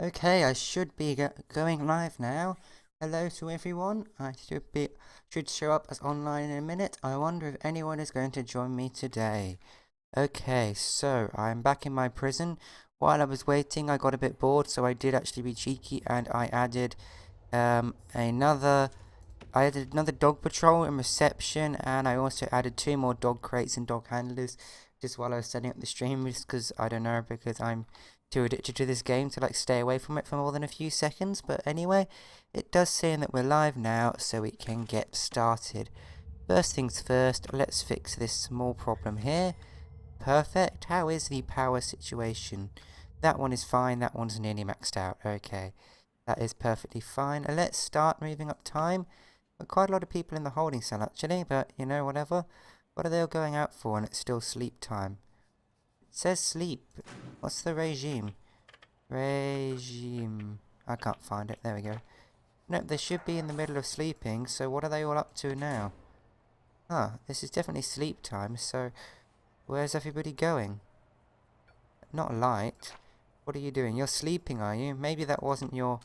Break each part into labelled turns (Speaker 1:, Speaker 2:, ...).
Speaker 1: Okay, I should be going live now. Hello to everyone. I should show up as online in a minute. I wonder if anyone is going to join me today. Okay, so I'm back in my prison. While I was waiting, I got a bit bored, so I did actually be cheeky and I added another dog patrol in reception, and I also added two more dog crates and dog handlers just while I was setting up the stream, just because I don't know, because I'm too addicted to this game to like stay away from it for more than a few seconds. But anyway, it does seem that we're live now, so we can get started. First things first, let's fix this small problem here. Perfect. How is the power situation? That one is fine, that one's nearly maxed out. Okay, that is perfectly fine. Let's start moving up time. Quite a lot of people in the holding cell actually, but you know, whatever. What are they all going out for and it's still sleep time? It says sleep. What's the regime? Regime. I can't find it. There we go. Nope, they should be in the middle of sleeping, so what are they all up to now? Huh, this is definitely sleep time, so where's everybody going? Not light. What are you doing? You're sleeping, are you? Maybe that wasn't your...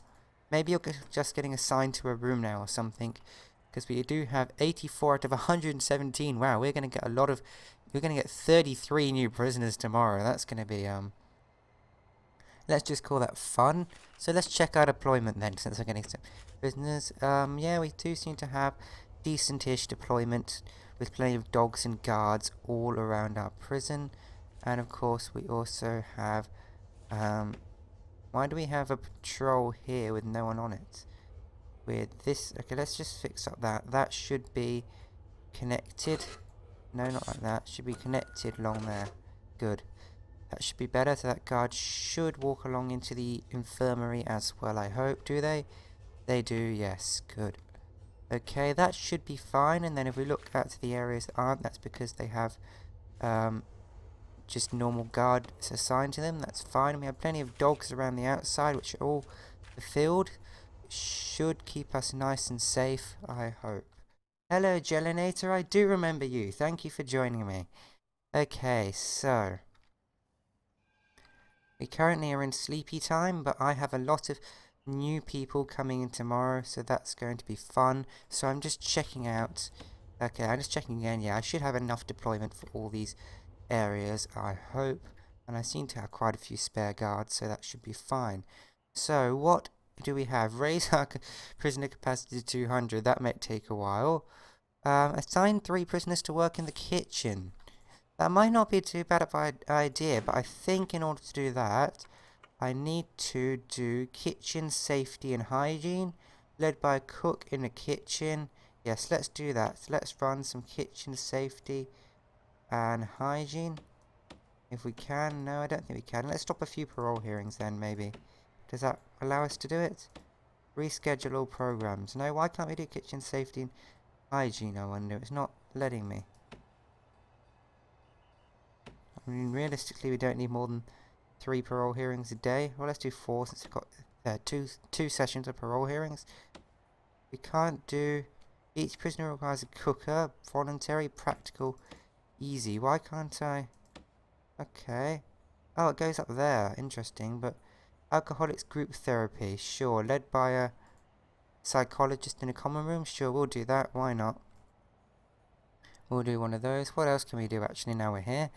Speaker 1: Maybe you're just getting assigned to a room now or something. Because we do have 84 out of 117. Wow, we're going to get a lot of... We're going to get 33 new prisoners tomorrow. That's going to be, let's just call that fun. So let's check our deployment then, since we're getting some prisoners. Yeah, we do seem to have decent-ish deployment with plenty of dogs and guards all around our prison. And of course, we also have, why do we have a patrol here with no one on it? With this, okay, let's just fix up that. That should be connected. No, not like that. Should be connected along there. Good. That should be better. So that guard should walk along into the infirmary as well, I hope. Do they? They do, yes. Good. Okay, that should be fine. And then if we look at the areas that aren't, that's because they have just normal guards assigned to them. That's fine. And we have plenty of dogs around the outside, which are all fulfilled. Should keep us nice and safe, I hope. Hello, Gelinator. I do remember you. Thank you for joining me. Okay, so we currently are in sleepy time, but I have a lot of new people coming in tomorrow, so that's going to be fun. So I'm just checking out. Okay, I'm just checking again. Yeah, I should have enough deployment for all these areas, I hope. And I seem to have quite a few spare guards, so that should be fine. So, what do we have? Raise our prisoner capacity to 200. That might take a while. Assign 3 prisoners to work in the kitchen. That might not be too bad of an idea, but I think in order to do that, I need to do kitchen safety and hygiene, led by a cook in the kitchen. Yes, let's do that. So let's run some kitchen safety and hygiene. If we can. No, I don't think we can. Let's stop a few parole hearings then, maybe. Does that allow us to do it? Reschedule all programs. No, why can't we do kitchen safety and hygiene, I wonder? It's not letting me. I mean, realistically, we don't need more than 3 parole hearings a day. Well, let's do 4 since we've got two sessions of parole hearings. We can't do... Each prisoner requires a cooker, voluntary, practical, easy. Why can't I... Okay. Oh, it goes up there. Interesting, but... Alcoholics group therapy. Sure. Led by a psychologist in a common room. Sure, we'll do that. Why not? We'll do one of those. What else can we do actually now we're here?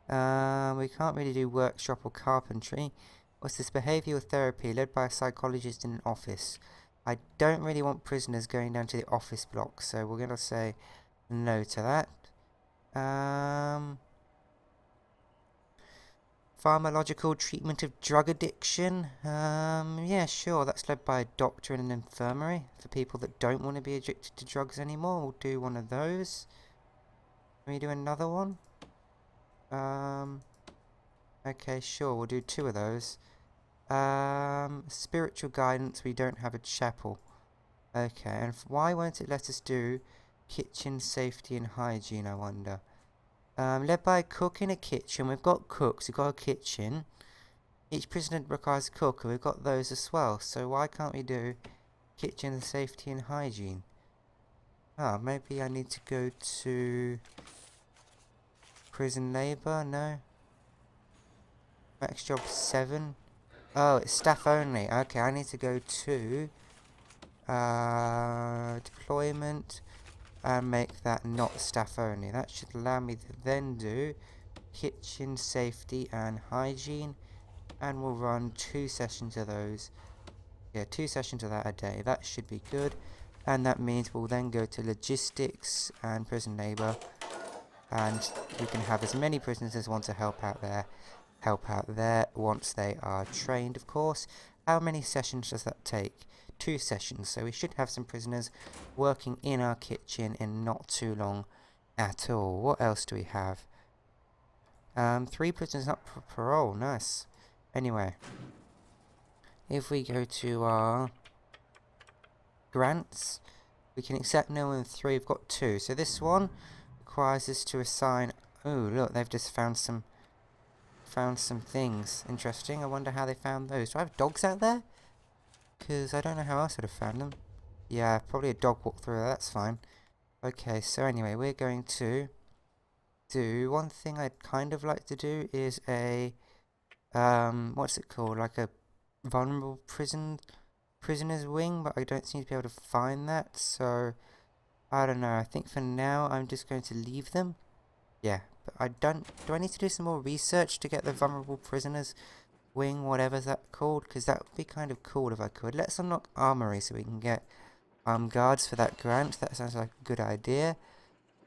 Speaker 1: We can't really do workshop or carpentry. What's this? Behavioural therapy led by a psychologist in an office. I don't really want prisoners going down to the office block, so we're going to say no to that. Pharmacological treatment of drug addiction. Yeah, sure, that's led by a doctor in an infirmary. For people that don't want to be addicted to drugs anymore, we'll do one of those. Can we do another one? Okay, sure, we'll do 2 of those. Spiritual guidance, we don't have a chapel. Okay, and why won't it let us do kitchen safety and hygiene, I wonder? Led by a cook in a kitchen. We've got cooks, we've got a kitchen. Each prisoner requires a cook, and we've got those as well. So why can't we do kitchen safety and hygiene? Ah, maybe I need to go to prison labour? No. Max job 7. Oh, it's staff only. Okay, I need to go to deployment and make that not staff only. That should allow me to then do kitchen safety and hygiene, and we'll run 2 sessions of those. Yeah, 2 sessions of that a day. That should be good. And that means we'll then go to logistics and prison labour, and we can have as many prisoners as want to help out there once they are trained, of course. How many sessions does that take? 2 sessions, so we should have some prisoners working in our kitchen in not too long at all. What else do we have? 3 prisoners up for parole, nice. Anyway, if we go to our grants, we can accept no more than 3. We've got 2, so this one requires us to assign. Oh, look, they've just found some things. Interesting. I wonder how they found those. Do I have dogs out there? Because I don't know how else I'd have found them. Yeah, probably a dog walked through there. That's fine. Okay, so anyway, we're going to do one thing I'd kind of like to do is a what's it called? Like a vulnerable prisoner's wing, but I don't seem to be able to find that. So I don't know. I think for now I'm just going to leave them. Yeah, but I don't. Do I need to do some more research to get the vulnerable prisoners wing, whatever that called? Because that would be kind of cool if I could. Let's unlock armory so we can get guards for that grant. That sounds like a good idea.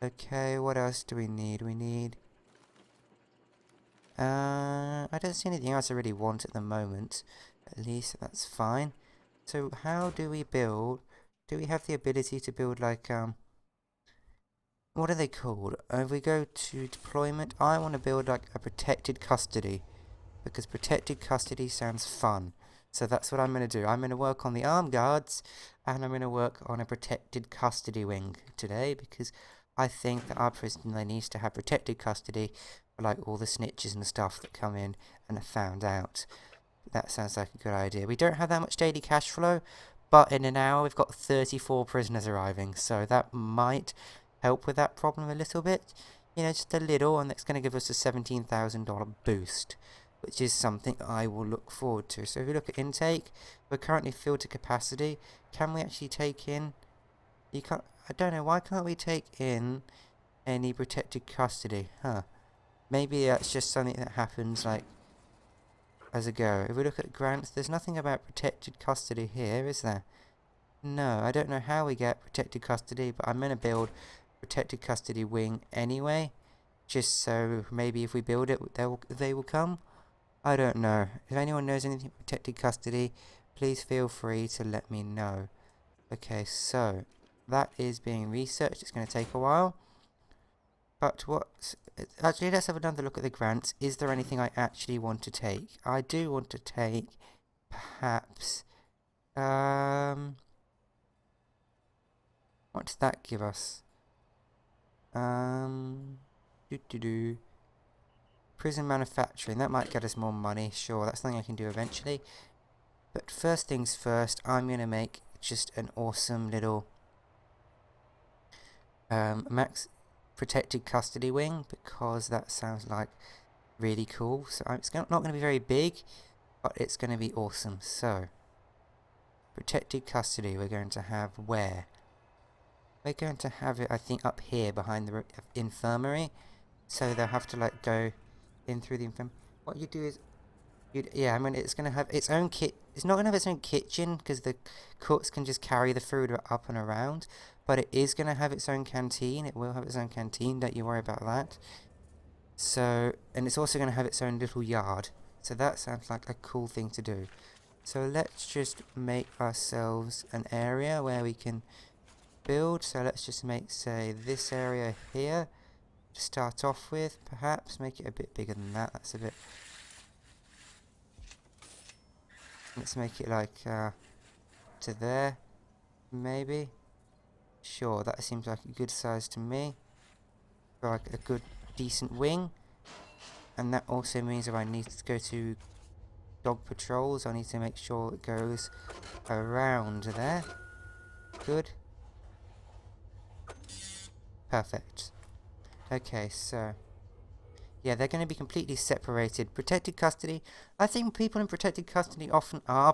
Speaker 1: Okay, what else do we need? We need. I don't see anything else I really want at the moment. At least that's fine. So how do we build? Do we have the ability to build like what are they called? If we go to deployment, I want to build like a protected custody, because protected custody sounds fun. So that's what I'm going to do. I'm going to work on the armed guards, and I'm going to work on a protected custody wing today, because I think that our prisoner needs to have protected custody for like all the snitches and stuff that come in and are found out. That sounds like a good idea. We don't have that much daily cash flow, but in an hour we've got 34 prisoners arriving, so that might help with that problem a little bit. You know, just a little, and that's going to give us a $17,000 boost, which is something I will look forward to. So if we look at intake, we're currently filled to capacity. Can we actually take in... You can't... I don't know, why can't we take in any protected custody? Huh. Maybe that's just something that happens, like, as a go. If we look at grants, there's nothing about protected custody here, is there? No, I don't know how we get protected custody, but I'm going to build protected custody wing anyway, just so maybe if we build it, they will come. I don't know. If anyone knows anything about protected custody, please feel free to let me know. Okay, so that is being researched. It's going to take a while. But what... Actually, let's have another look at the grants. Is there anything I actually want to take? I do want to take, perhaps... What does that give us? Prison manufacturing. That might get us more money. Sure, that's something I can do eventually. But first things first, I'm going to make just an awesome little max protected custody wing, because that sounds like really cool. So it's not going to be very big, but it's going to be awesome. So, protected custody we're going to have where? We're going to have it, I think, up here behind the infirmary. So they'll have to like go in through the infirmary. What you do is, yeah, I mean, it's going to have its own kit. It's not going to have its own kitchen, because the cooks can just carry the food up and around. But it is going to have its own canteen. It will have its own canteen. Don't you worry about that. So, and it's also going to have its own little yard. So that sounds like a cool thing to do. So let's just make ourselves an area where we can build. So let's just make, say, this area here to start off with. Perhaps make it a bit bigger than that. That's a bit... Let's make it like to there, maybe. Sure, that seems like a good size to me. For like a good, decent wing. And that also means if I need to go to dog patrols, I need to make sure it goes around there. Good. Perfect. Okay, so Yeah, they're going to be completely separated. Protected custody. I think people in protected custody often are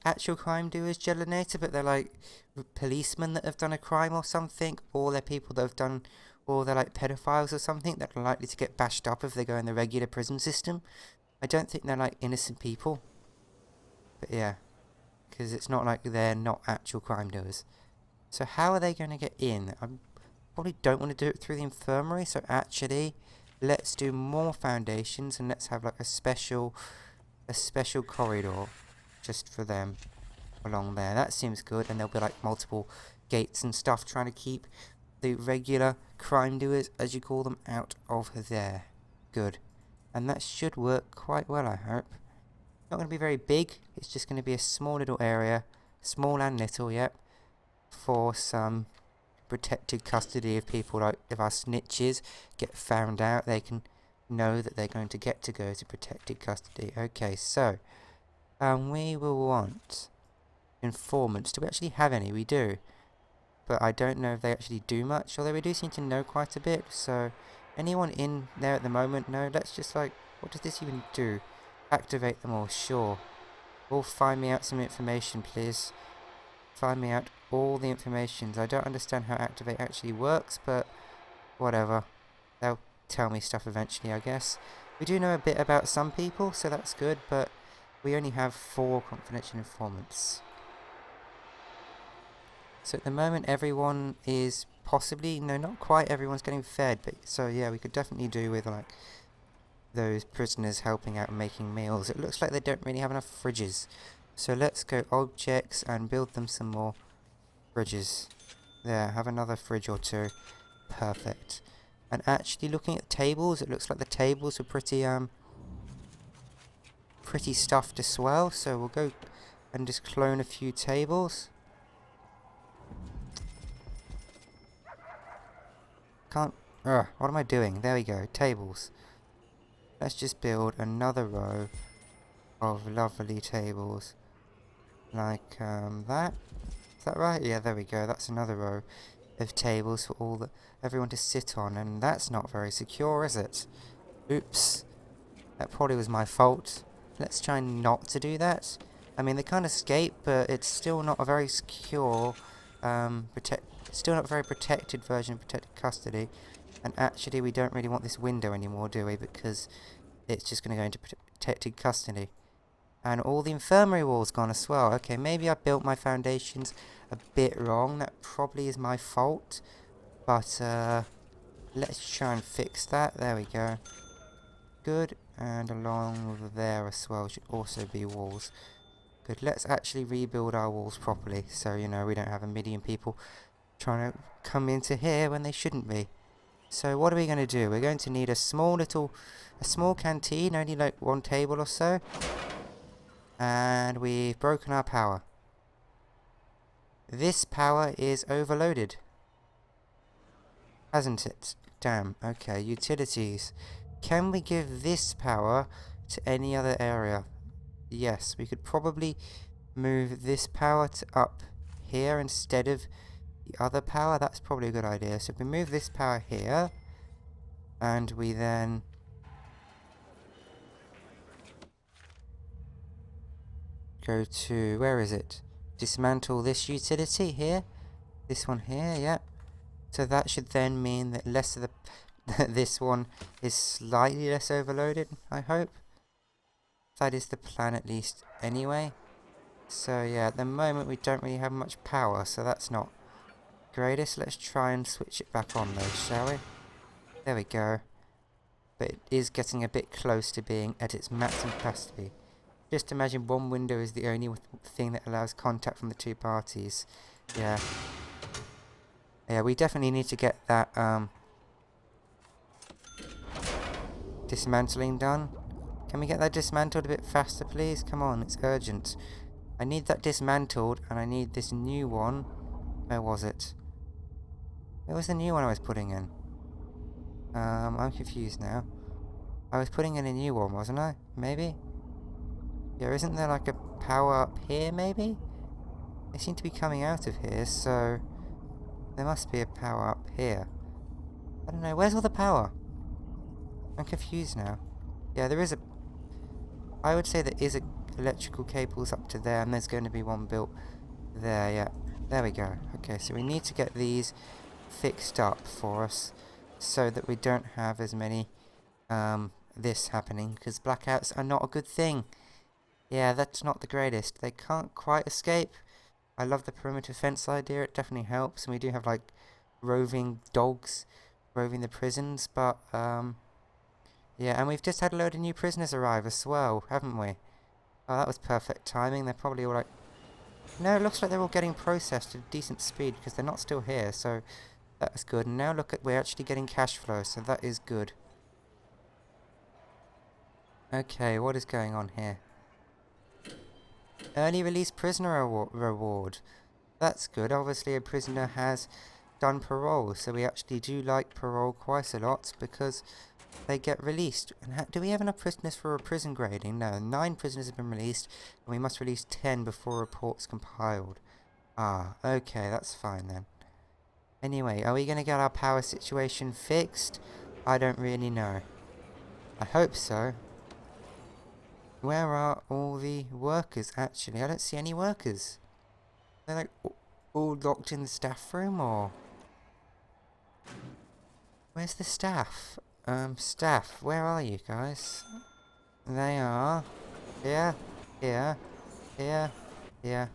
Speaker 1: actual crime doers, Gelinator, but they're like policemen that have done a crime or something, or they're people that have done, or they're like pedophiles or something that are likely to get bashed up if they go in the regular prison system. I don't think they're like innocent people. But yeah, because it's not like they're not actual crime doers. So how are they going to get in? I probably don't want to do it through the infirmary, so actually let's do more foundations and let's have like a special corridor just for them along there. That seems good, and there'll be like multiple gates and stuff trying to keep the regular crime doers, as you call them, out of there. Good. And that should work quite well, I hope. Not going to be very big, it's just going to be a small little area, small and little, yep, for some protected custody of people. Like if our snitches get found out, they can know that they're going to go to protected custody. Okay, so we will want informants. Do we actually have any? We do, but I don't know if they actually do much, although we do seem to know quite a bit. So anyone in there at the moment? No. Let's just like, what does this even do? Activate them all, sure. All find me out some information, please. Find me out all the information. I don't understand how activate actually works, but whatever. They'll tell me stuff eventually, I guess. We do know a bit about some people, so that's good, but we only have 4 confidential informants. So at the moment everyone is possibly, no, not quite everyone's getting fed, but so yeah, we could definitely do with like those prisoners helping out and making meals. It looks like they don't really have enough fridges. So let's go objects and build them some more fridges. There, have another fridge or 2. Perfect. And actually looking at the tables, it looks like the tables are pretty stuffed as well. So we'll go and just clone a few tables. What am I doing? There we go, tables. Let's just build another row of lovely tables. Like that. Is that right? Yeah, there we go. That's another row of tables for everyone to sit on, and that's not very secure, is it? Oops. That probably was my fault. Let's try not to do that. I mean, they can't escape, but it's still not a very secure, still not a very protected version of protected custody. And actually, we don't really want this window anymore, do we? Because it's just going to go into protected custody. And all the infirmary walls gone as well. Okay, maybe I built my foundations a bit wrong. That probably is my fault. But, let's try and fix that. There we go. Good. And along there as well should also be walls. Good. Let's actually rebuild our walls properly. So, you know, we don't have a million people trying to come into here when they shouldn't be. So what are we going to do? We're going to need a small canteen, only like 1 table or so. And we've broken our power. This power is overloaded. Hasn't it? Damn. Okay, utilities. Can we give this power to any other area? Yes, we could probably move this power to up here instead of the other power. That's probably a good idea. So if we move this power here, and we then go to, where is it? Dismantle this utility here. This one here, yep. So that should then mean that less of this one is slightly less overloaded, I hope. That is the plan at least anyway. So yeah, at the moment we don't really have much power, so that's not greatest. Let's try and switch it back on though, shall we? There we go. But it is getting a bit close to being at its maximum capacity. Just imagine one window is the only thing that allows contact from the 2 parties. Yeah. Yeah, we definitely need to get that dismantling done. Can we get that dismantled a bit faster, please? Come on, it's urgent. I need that dismantled, and I need this new one. Where was it? Where was the new one I was putting in? I'm confused now. I was putting in a new one, wasn't I? Maybe? Yeah, isn't there like a power up here, maybe? They seem to be coming out of here, so there must be a power up here. I don't know, where's all the power? I'm confused now. Yeah, there is a... I would say there is a electrical cables up to there, and there's going to be one built there, yeah. There we go. Okay, so we need to get these fixed up for us so that we don't have as many this happening, because blackouts are not a good thing. Yeah, that's not the greatest. They can't quite escape. I love the perimeter fence idea, it definitely helps, and we do have like roving dogs roving the prisons, but yeah, and we've just had a load of new prisoners arrive as well, haven't we? Oh, that was perfect timing. They're probably all like... No, it looks like they're all getting processed at decent speed because they're not still here, so that's good. And now look at, we're actually getting cash flow, so that is good. Okay, what is going on here? Early release prisoner reward. That's good. Obviously a prisoner has done parole, so we actually do like parole quite a lot because they get released. And do we have enough prisoners for a prison grading? No, 9 prisoners have been released, and we must release 10 before reports compiled. Ah, okay, that's fine then. Anyway, are we going to get our power situation fixed? I don't really know. I hope so. Where are all the workers, actually? I don't see any workers. They're like all locked in the staff room, or... Where's the staff? Staff, where are you guys? They are... Here, here, here, here.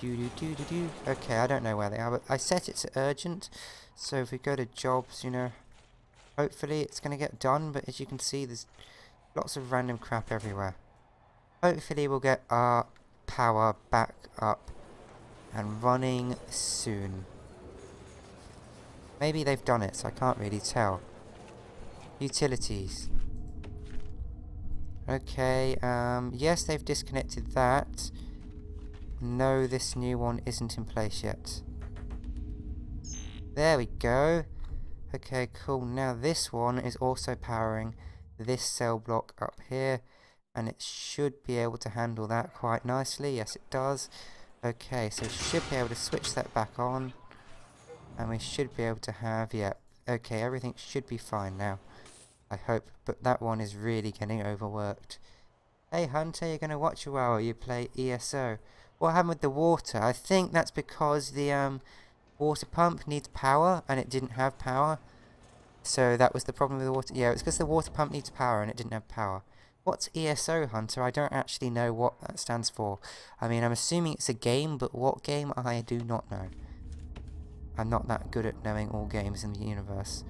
Speaker 1: Do. Okay, I don't know where they are, but I set it to urgent. So if we go to jobs, you know, hopefully it's going to get done. But as you can see, there's lots of random crap everywhere. Hopefully we'll get our power back up and running soon. Maybe they've done it, so I can't really tell. Utilities. Okay, yes, they've disconnected that. No, this new one isn't in place yet. There we go. Okay, cool. Now this one is also powering this cell block up here, and it should be able to handle that quite nicely. Yes, it does. Okay, so it should be able to switch that back on, and we should be able to have, yeah, okay, everything should be fine now, I hope. But that one is really getting overworked. Hey Hunter, you're going to watch a while you play ESO. What happened with the water? I think that's because the water pump needs power, and it didn't have power. So that was the problem with the water. Yeah, it's because the water pump needs power, and it didn't have power. What's ESO, Hunter? I don't actually know what that stands for. I mean, I'm assuming it's a game, but what game? I do not know. I'm not that good at knowing all games in the universe.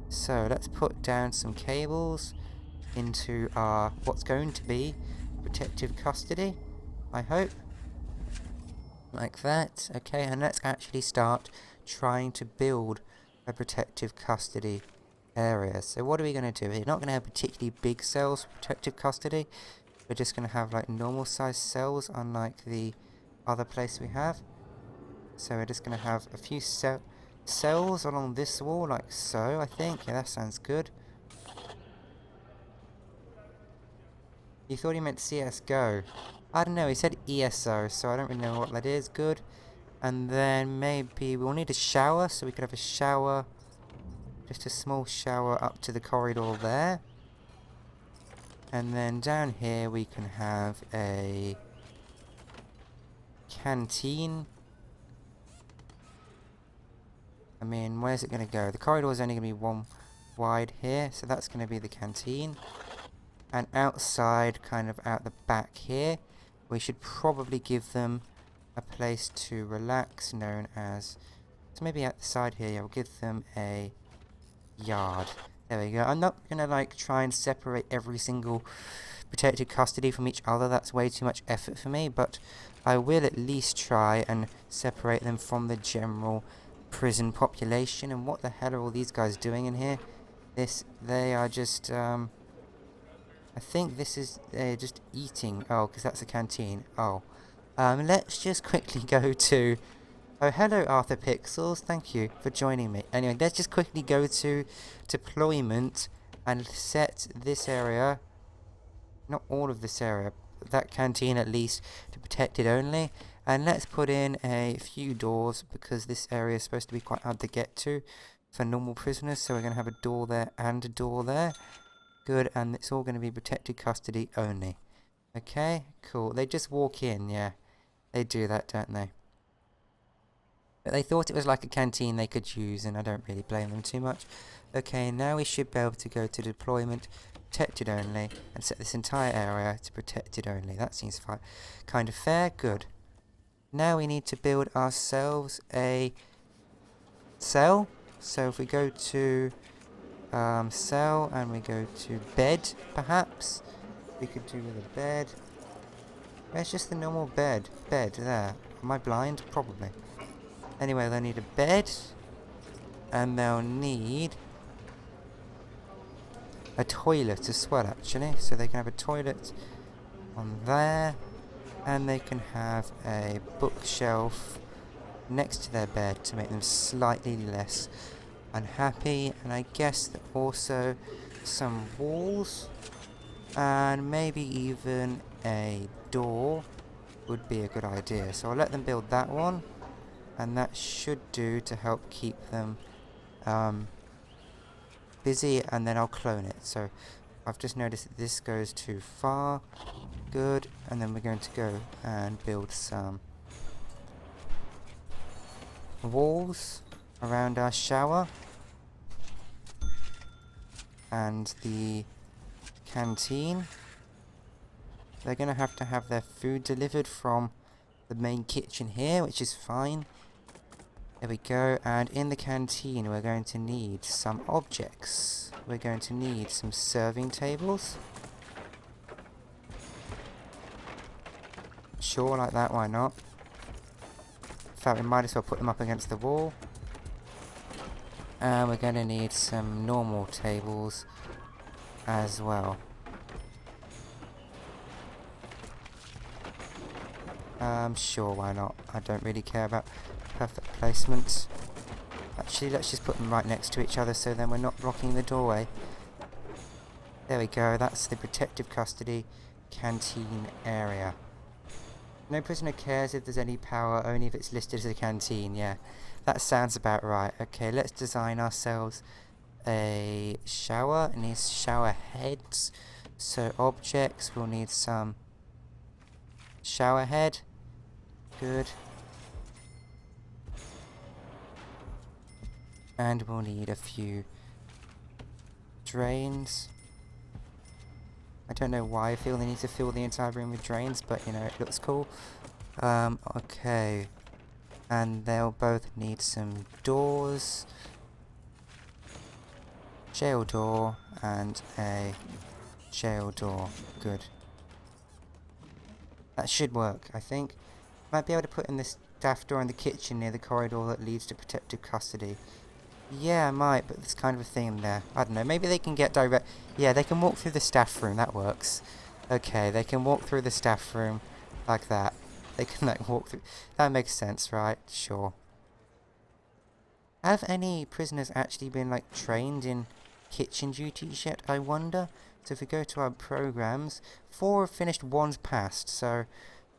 Speaker 1: So let's put down some cables into our what's going to be protective custody, I hope. Like that. Okay, and let's actually start trying to build a protective custody area. So what are we going to do? We're not going to have particularly big cells for protective custody. We're just going to have like normal sized cells, unlike the other place we have. So we're just going to have a few cells along this wall, like so, I think. Yeah, that sounds good. You thought he meant CSGO. I don't know, he said ESO, so I don't really know what that is. Good. And then maybe we'll need a shower, so we could have a shower. Just a small shower up to the corridor there. And then down here we can have a canteen. I mean, where's it going to go? The corridor is only going to be one wide here, so that's going to be the canteen. And outside, kind of out the back here, we should probably give them a place to relax, known as... So maybe out the side here, yeah, we'll give them a yard. There we go. I'm not going to, like, try and separate every single protected custody from each other. That's way too much effort for me, but I will at least try and separate them from the general prison population. And what the hell are all these guys doing in here? They are just, I think this is, they're just eating. Oh, because that's a canteen. Oh. Let's just quickly go to... Oh, hello, Arthur Pixels. Thank you for joining me. Anyway, let's just quickly go to deployment and set this area, not all of this area, that canteen at least, to protected only. And let's put in a few doors, because this area is supposed to be quite hard to get to. for normal prisoners. So we're going to have a door there and a door there. Good, and it's all going to be protected custody only. Okay, cool. They just walk in, yeah. They do that, don't they? But they thought it was like a canteen they could use, and I don't really blame them too much. Okay, now we should be able to go to deployment, protected only, and set this entire area to protected only. That seems kind of fair. Good. Now we need to build ourselves a cell. So if we go to cell and we go to bed, perhaps we could do with a bed. Where's just the normal bed? Bed, there. Am I blind? Probably. Anyway, they'll need a bed, and they'll need a toilet as well, actually. So they can have a toilet on there, and they can have a bookshelf next to their bed to make them slightly less unhappy. And I guess that also some walls, and maybe even a door would be a good idea. So I'll let them build that one, and that should do to help keep them busy, and then I'll clone it. So I've just noticed that this goes too far. Good, and then we're going to go and build some walls around our shower and the canteen. They're going to have their food delivered from the main kitchen here, which is fine. There we go. And in the canteen we're going to need some objects. We're going to need some serving tables. Sure, like that, why not? In fact, we might as well put them up against the wall. And we're going to need some normal tables as well. Sure, why not? I don't really care about perfect placement. Actually, let's just put them right next to each other so then we're not blocking the doorway. There we go, that's the protective custody canteen area. No prisoner cares if there's any power, only if it's listed as a canteen. Yeah, that sounds about right. Okay, let's design ourselves a shower. It needs shower heads. So objects, we'll need some shower head. Good. And we'll need a few drains. I don't know why I feel they need to fill the entire room with drains, but you know, it looks cool. Okay. And they'll both need some doors. Jail door and a jail door. Good. That should work, I think. Might be able to put in this staff door in the kitchen near the corridor that leads to protective custody. Yeah, I might, but there's kind of a theme there. I don't know, maybe they can get direct... Yeah, they can walk through the staff room, that works. Okay, they can walk through the staff room like that. They can, like, walk through... That makes sense, right? Sure. Have any prisoners actually been, like, trained in kitchen duties yet, I wonder? So if we go to our programs, 4 have finished, 1's passed, so...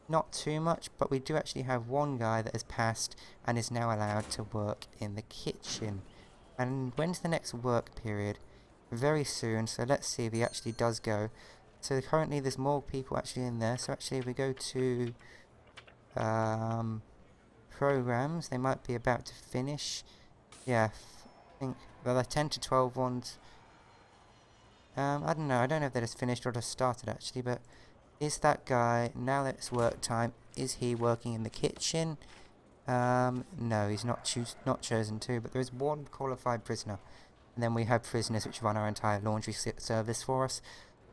Speaker 1: Not too much, but we do actually have one guy that has passed and is now allowed to work in the kitchen. And when's the next work period? Very soon, so let's see if he actually does go. So currently there's more people actually in there, so actually if we go to programs, they might be about to finish. Yeah, I think, well, they're 10 to 12 ones. I don't know, I don't know if they just finished or just started actually, but is that guy, now that it's work time, is he working in the kitchen? No, he's not chosen to, but there is one qualified prisoner. And then we have prisoners which run our entire laundry service for us,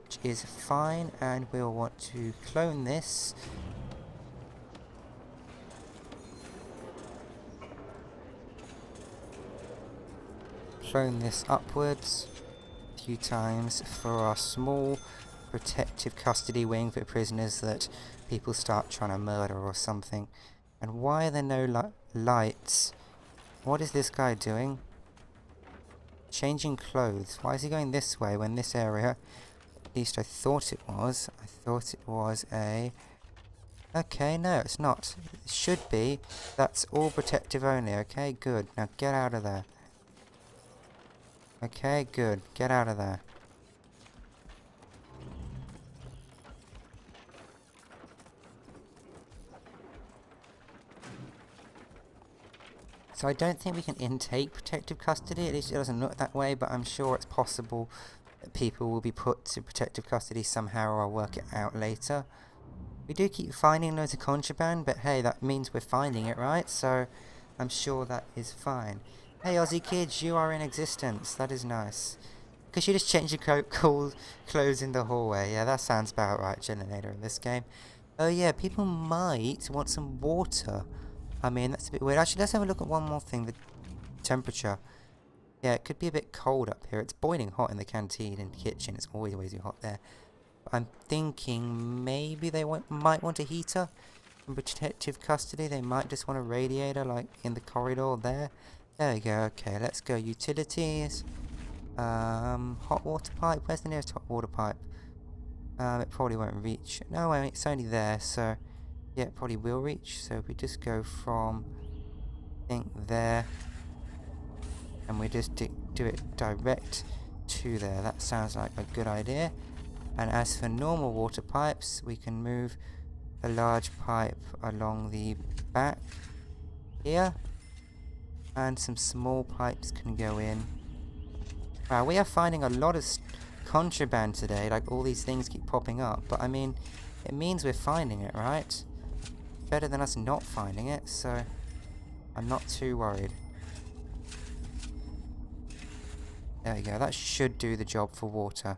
Speaker 1: which is fine, and we'll want to clone this. Clone this upwards a few times for our small protective custody wing for prisoners that people start trying to murder or something. And why are there no lights? What is this guy doing? Changing clothes. Why is he going this way when this area, at least I thought it was a... Okay, no, it's not. It should be. That's all protective only, okay? Good. Now get out of there. Okay, good. Get out of there. So I don't think we can intake protective custody, at least it doesn't look that way, but I'm sure it's possible that people will be put to protective custody somehow, or I'll work it out later. We do keep finding loads of contraband, but hey, that means we're finding it, right? So I'm sure that is fine. Hey Aussie kids, you are in existence. That is nice. Because you just change your cool clothes in the hallway. Yeah, that sounds about right, generator in this game. Oh yeah, people might want some water. I mean, that's a bit weird. Actually, let's have a look at one more thing. The temperature. Yeah, it could be a bit cold up here. It's boiling hot in the canteen and kitchen. It's always way too hot there. But I'm thinking maybe they might want a heater in protective custody. They might just want a radiator, like in the corridor there. There we go. Okay, let's go. Utilities. Hot water pipe. Where's the nearest hot water pipe? It probably won't reach. No, wait, it's only there, so yeah, it probably will reach. So if we just go from, I think, there, and we just do it direct to there. That sounds like a good idea. And as for normal water pipes, we can move a large pipe along the back here, and some small pipes can go in. Wow, we are finding a lot of contraband today. Like, all these things keep popping up, but I mean, it means we're finding it, right? Better than us not finding it, so I'm not too worried. There we go, that should do the job for water.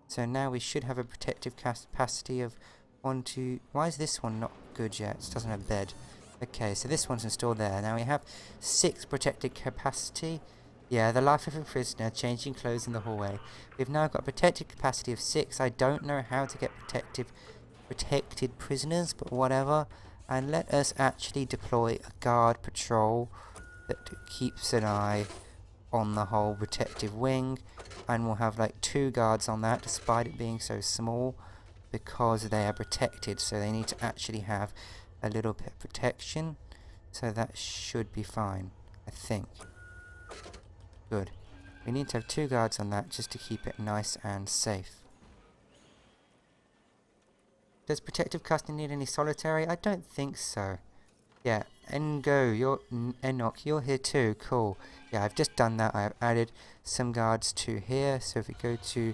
Speaker 1: So now we should have a protective capacity of 1, 2... Why is this one not good yet? It doesn't have a bed. Okay, so this one's installed there. Now we have 6 protected capacity. Yeah, the life of a prisoner, changing clothes in the hallway. We've now got a protected capacity of 6. I don't know how to get protected prisoners, but whatever. And let us actually deploy a guard patrol that keeps an eye on the whole protective wing. And we'll have like 2 guards on that, despite it being so small, because they are protected, so they need to actually have a little bit of protection. So that should be fine, I think. Good. We need to have 2 guards on that just to keep it nice and safe. Does protective custody need any solitary? I don't think so. Yeah, Enoch, you're here too. Cool. Yeah, I've just done that. I have added some guards to here. So if we go to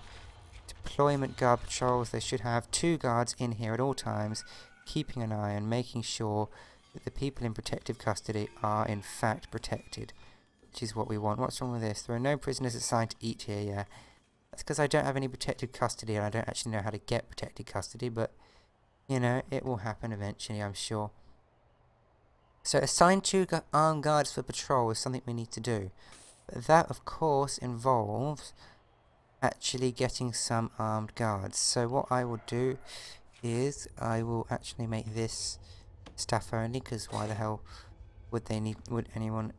Speaker 1: deployment guard patrols, they should have 2 guards in here at all times, keeping an eye and making sure that the people in protective custody are in fact protected, which is what we want. What's wrong with this? There are no prisoners assigned to eat here, yeah. That's because I don't have any protective custody and I don't actually know how to get protected custody, but, you know, it will happen eventually, I'm sure. So assign 2 armed guards for patrol is something we need to do. But that, of course, involves actually getting some armed guards. So what I will do is I will actually make this staff only, because why the hell would anyone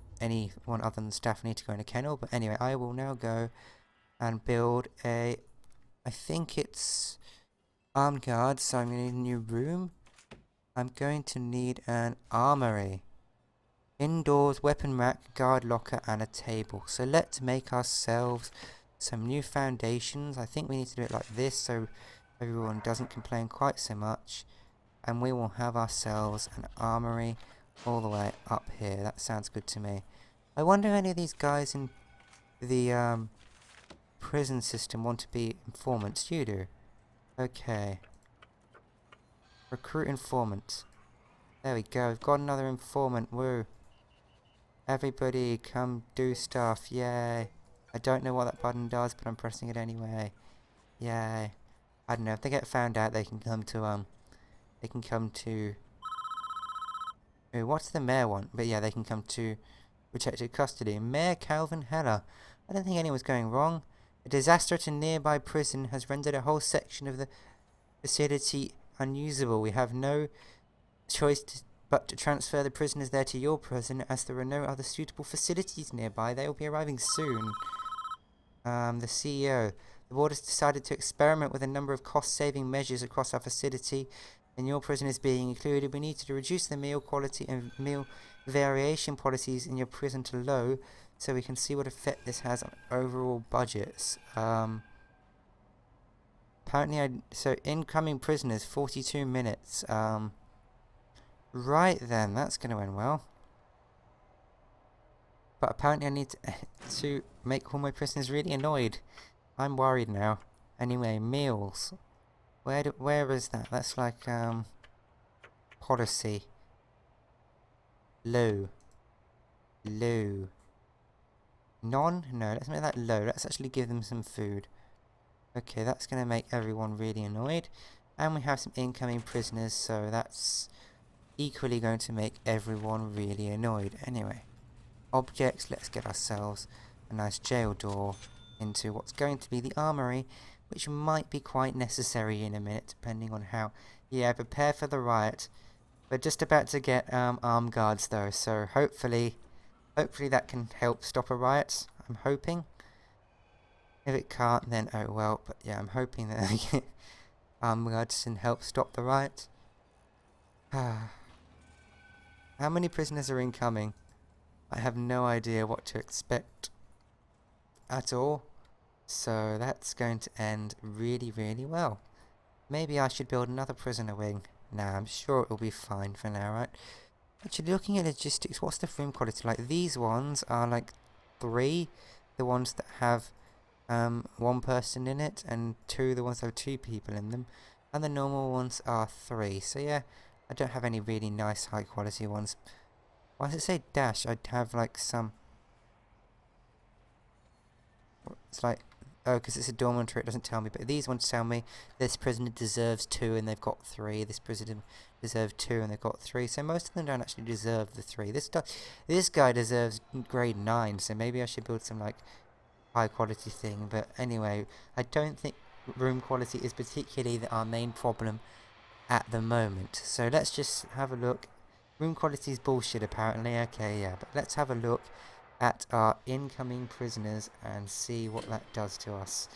Speaker 1: other than staff need to go in a kennel? But anyway, I will now go and build I think it's armed guards, so I'm going to need a new room. I'm going to need an armory. Indoors, weapon rack, guard locker, and a table. So let's make ourselves some new foundations. I think we need to do it like this so everyone doesn't complain quite so much. And we will have ourselves an armory all the way up here. That sounds good to me. I wonder if any of these guys in the prison system want to be informants. You do. Okay. Recruit informant. There we go. We've got another informant. Woo. Everybody come do stuff. Yay. I don't know what that button does, but I'm pressing it anyway. Yay. I don't know. If they get found out, they can come to, Ooh, what's the mayor want? But yeah, they can come to protected custody. Mayor Calvin Heller. I don't think anyone's going wrong. A disaster at a nearby prison has rendered a whole section of the facility unusable. We have no choice but to transfer the prisoners there to your prison, as there are no other suitable facilities nearby. They will be arriving soon. The CEO. The board has decided to experiment with a number of cost-saving measures across our facility, and your prison is being included. We need to reduce the meal quality and meal variation policies in your prison to low, so we can see what effect this has on overall budgets. Apparently, so incoming prisoners, 42 minutes. Right then, that's going to end well. But apparently I need to make all my prisoners really annoyed. I'm worried now. Anyway, meals. Where is that? That's like, policy. Low. Low. None? No, let's make that low. Let's actually give them some food. Okay, that's going to make everyone really annoyed. And we have some incoming prisoners, so that's equally going to make everyone really annoyed. Anyway, objects, let's get ourselves a nice jail door into what's going to be the armory, which might be quite necessary in a minute, depending on how... Yeah, prepare for the riot. We're just about to get armed guards, though, so hopefully that can help stop a riot. I'm hoping. If it can't, then oh well. But yeah, I'm hoping that they get armed guards can help stop the riot. How many prisoners are incoming? I have no idea what to expect at all. So that's going to end really, really well. Maybe I should build another prisoner wing. Nah, I'm sure it will be fine for now, right? Actually, looking at logistics, what's the room quality like? These ones are like 3. The ones that have 1 person in it, and 2 the ones that have 2 people in them. And the normal ones are 3. So yeah, I don't have any really nice high quality ones. Why does it say dash? I'd have like some... It's like... Oh, because it's a dormitory, it doesn't tell me. But these ones tell me this prisoner deserves 2 and they've got 3. This prisoner deserves 2 and they've got 3. So most of them don't actually deserve the 3. This guy deserves grade 9. So maybe I should build some like high quality thing. But anyway, I don't think room quality is particularly our main problem at the moment. So let's just have a look. Room quality is bullshit apparently. Okay, yeah. But let's have a look at our incoming prisoners and see what that does to us.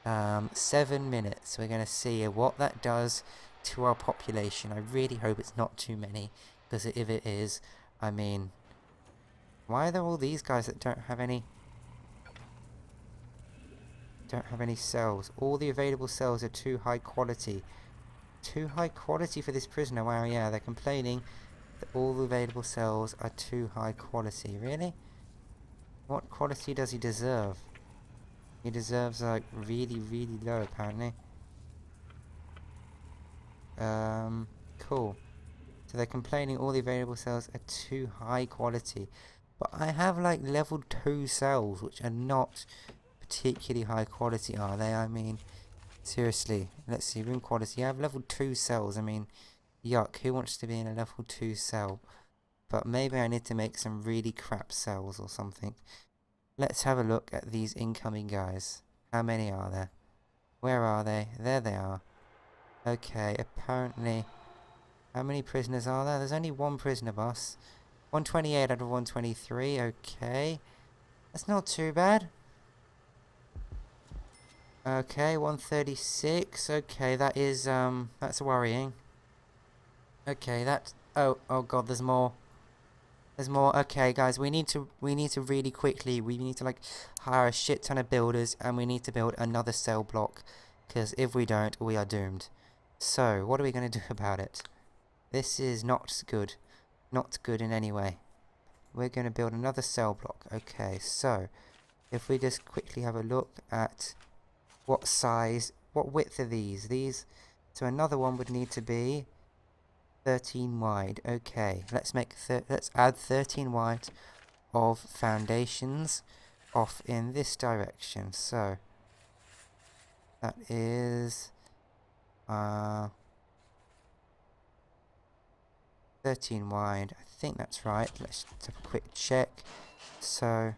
Speaker 1: 7 minutes. We're going to see what that does to our population. I really hope it's not too many, because if it is, I mean, why are there all these guys that don't have any cells? All the available cells are too high quality. Too high quality for this prisoner. Wow, yeah, they're complaining that all the available cells are too high quality. Really? What quality does he deserve? He deserves like really, really low apparently. Cool. So they're complaining all the available cells are too high quality. But I have like level 2 cells which are not particularly high quality, are they? I mean, seriously. Let's see, room quality. I have level 2 cells. I mean, yuck, who wants to be in a level 2 cell? But maybe I need to make some really crap cells or something. Let's have a look at these incoming guys. How many are there? Where are they? There they are. Okay, apparently... How many prisoners are there? There's only 1 prisoner, boss. 128 out of 123. Okay. That's not too bad. Okay, 136. Okay, that is, that's worrying. Okay, that's... Oh god, there's more. There's more. Okay, guys, we need to really quickly, we need to, like, hire a shit ton of builders, and we need to build another cell block, because if we don't, we are doomed. So, what are we going to do about it? This is not good. Not good in any way. We're going to build another cell block. Okay, so, if we just quickly have a look at what size, what width are these? So another one would need to be 13 wide. Okay, let's add 13 wide of foundations off in this direction. So that is 13 wide. I think that's right. Let's just have a quick check. So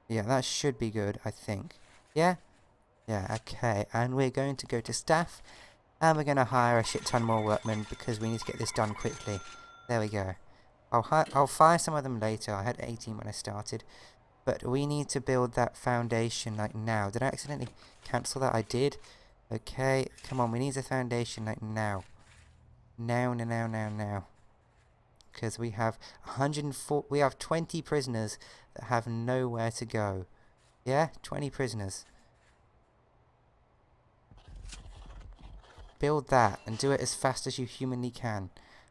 Speaker 1: yeah, that should be good, I think. Yeah? Yeah, okay. And we're going to go to staff. And we're going to hire a shit ton more workmen because we need to get this done quickly. There we go. I'll fire some of them later. I had 18 when I started. But we need to build that foundation like now. Did I accidentally cancel that? I did. Okay, come on. We need a foundation like now. Now. because we have 104. We have 20 prisoners that have nowhere to go. Yeah, 20 prisoners. Build that and do it as fast as you humanly can.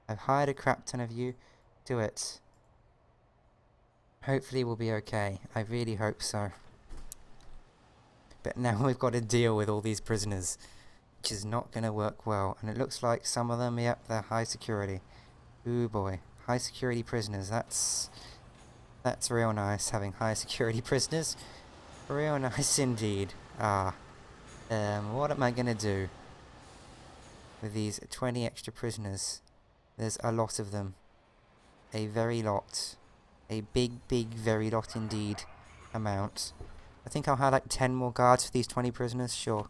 Speaker 1: I've hired a crap ton of you. Do it. Hopefully we'll be okay. I really hope so. But now we've got to deal with all these prisoners, which is not going to work well. And it looks like some of them, yep, they're high security. Ooh boy, high security prisoners. That's real nice, having high security prisoners. Real nice indeed. What am I going to do with these 20 extra prisoners? There's a lot of them. A very lot. A big, very lot indeed amount. I think I'll have like 10 more guards for these 20 prisoners, sure.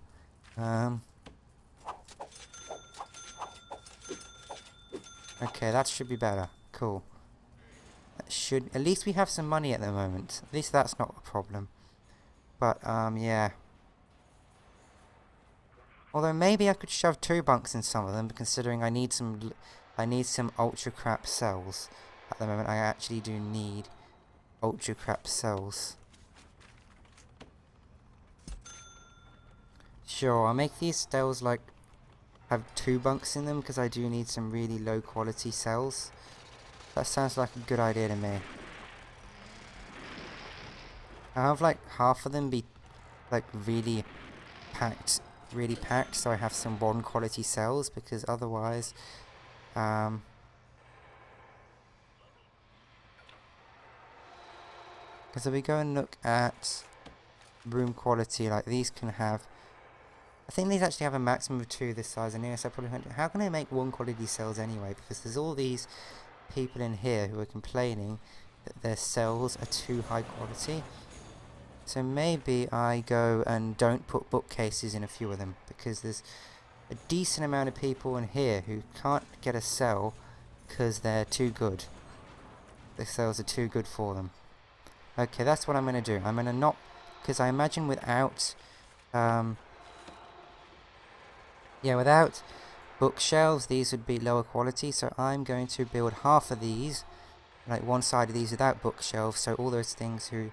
Speaker 1: Okay, that should be better. Cool. That should... At least we have some money at the moment. At least that's not a problem. But, yeah. Although maybe I could shove 2 bunks in some of them, considering I need some ultra crap cells. At the moment, I actually do need ultra crap cells. Sure, I'll make these cells like have 2 bunks in them because I do need some really low quality cells. That sounds like a good idea to me. I'll have like half of them be like really packed, so I have some 1 quality cells, because otherwise because if we go and look at room quality, like these can have, I think these actually have a maximum of 2 this size anyway, so I probably won't. How can I make 1 quality cells anyway? Because there's all these people in here who are complaining that their cells are too high quality. So maybe I go and don't put bookcases in a few of them, because there's a decent amount of people in here who can't get a cell because they're too good. The cells are too good for them. Okay, that's what I'm going to do. I'm going to not, because I imagine without without bookshelves these would be lower quality, so I'm going to build half of these, like one side of these without bookshelves, so all those things who,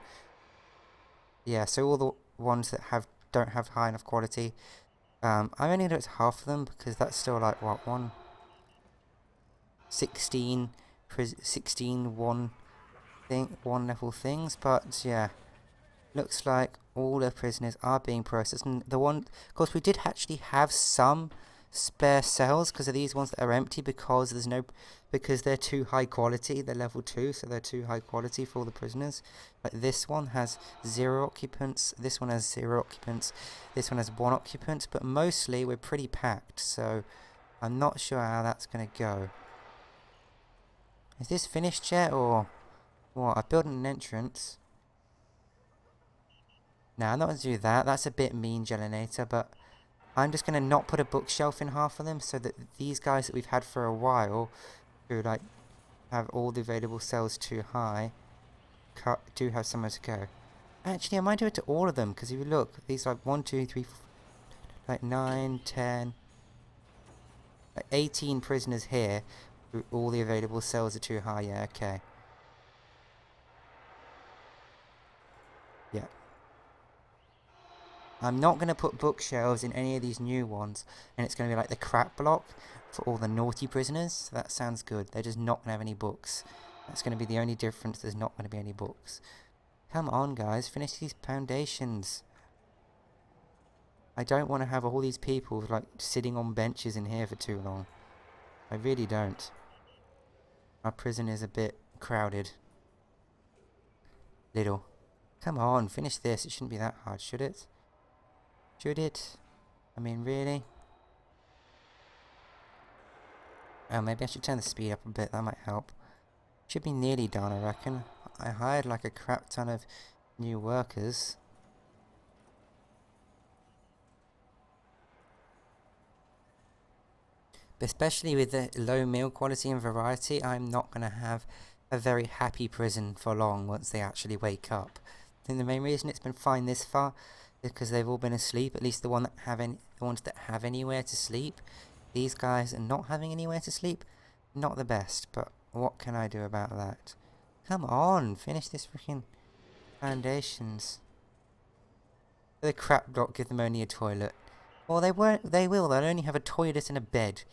Speaker 1: yeah, so all the ones that don't have high enough quality, I'm only going to do it to half of them, because that's still like, what, 16 one level things, but yeah, looks like all the prisoners are being processed. And the one, of course, we did actually have some spare cells because of these ones that are empty, because they're too high quality. They're level 2, so they're too high quality for all the prisoners. Like this one has 0 occupants, this one has 0 occupants, this one has 1 occupant, but mostly we're pretty packed, so I'm not sure how that's going to go. Is this finished yet, or what? I've built an entrance. No, I'm not going to do that. That's a bit mean, Gelinator, but I'm just going to not put a bookshelf in half of them, so that these guys that we've had for a while, who like have all the available cells too high, do have somewhere to go. Actually, I might do it to all of them, because if you look, these like 1, 2, 3, 4, like 9, 10, like 18 prisoners here, who all the available cells are too high. Yeah, okay. Yeah. I'm not going to put bookshelves in any of these new ones, and it's going to be like the crap block for all the naughty prisoners. So that sounds good. They're just not going to have any books. That's going to be the only difference. There's not going to be any books. Come on, guys. Finish these foundations. I don't want to have all these people like sitting on benches in here for too long. I really don't. Our prison is a bit crowded. Little. Come on, finish this. It shouldn't be that hard, should it? Should it? I mean, really? Oh, maybe I should turn the speed up a bit. That might help. Should be nearly done, I reckon. I hired like a crap ton of new workers. But especially with the low meal quality and variety, I'm not going to have a very happy prison for long once they actually wake up. I think the main reason it's been fine this far is because they've all been asleep, at least the ones that have anywhere to sleep. These guys are not having anywhere to sleep. Not the best, but what can I do about that? Come on, finish this freaking foundations. The crap lot give them only a toilet. Well, they won't. They will. They'll only have a toilet and a bed.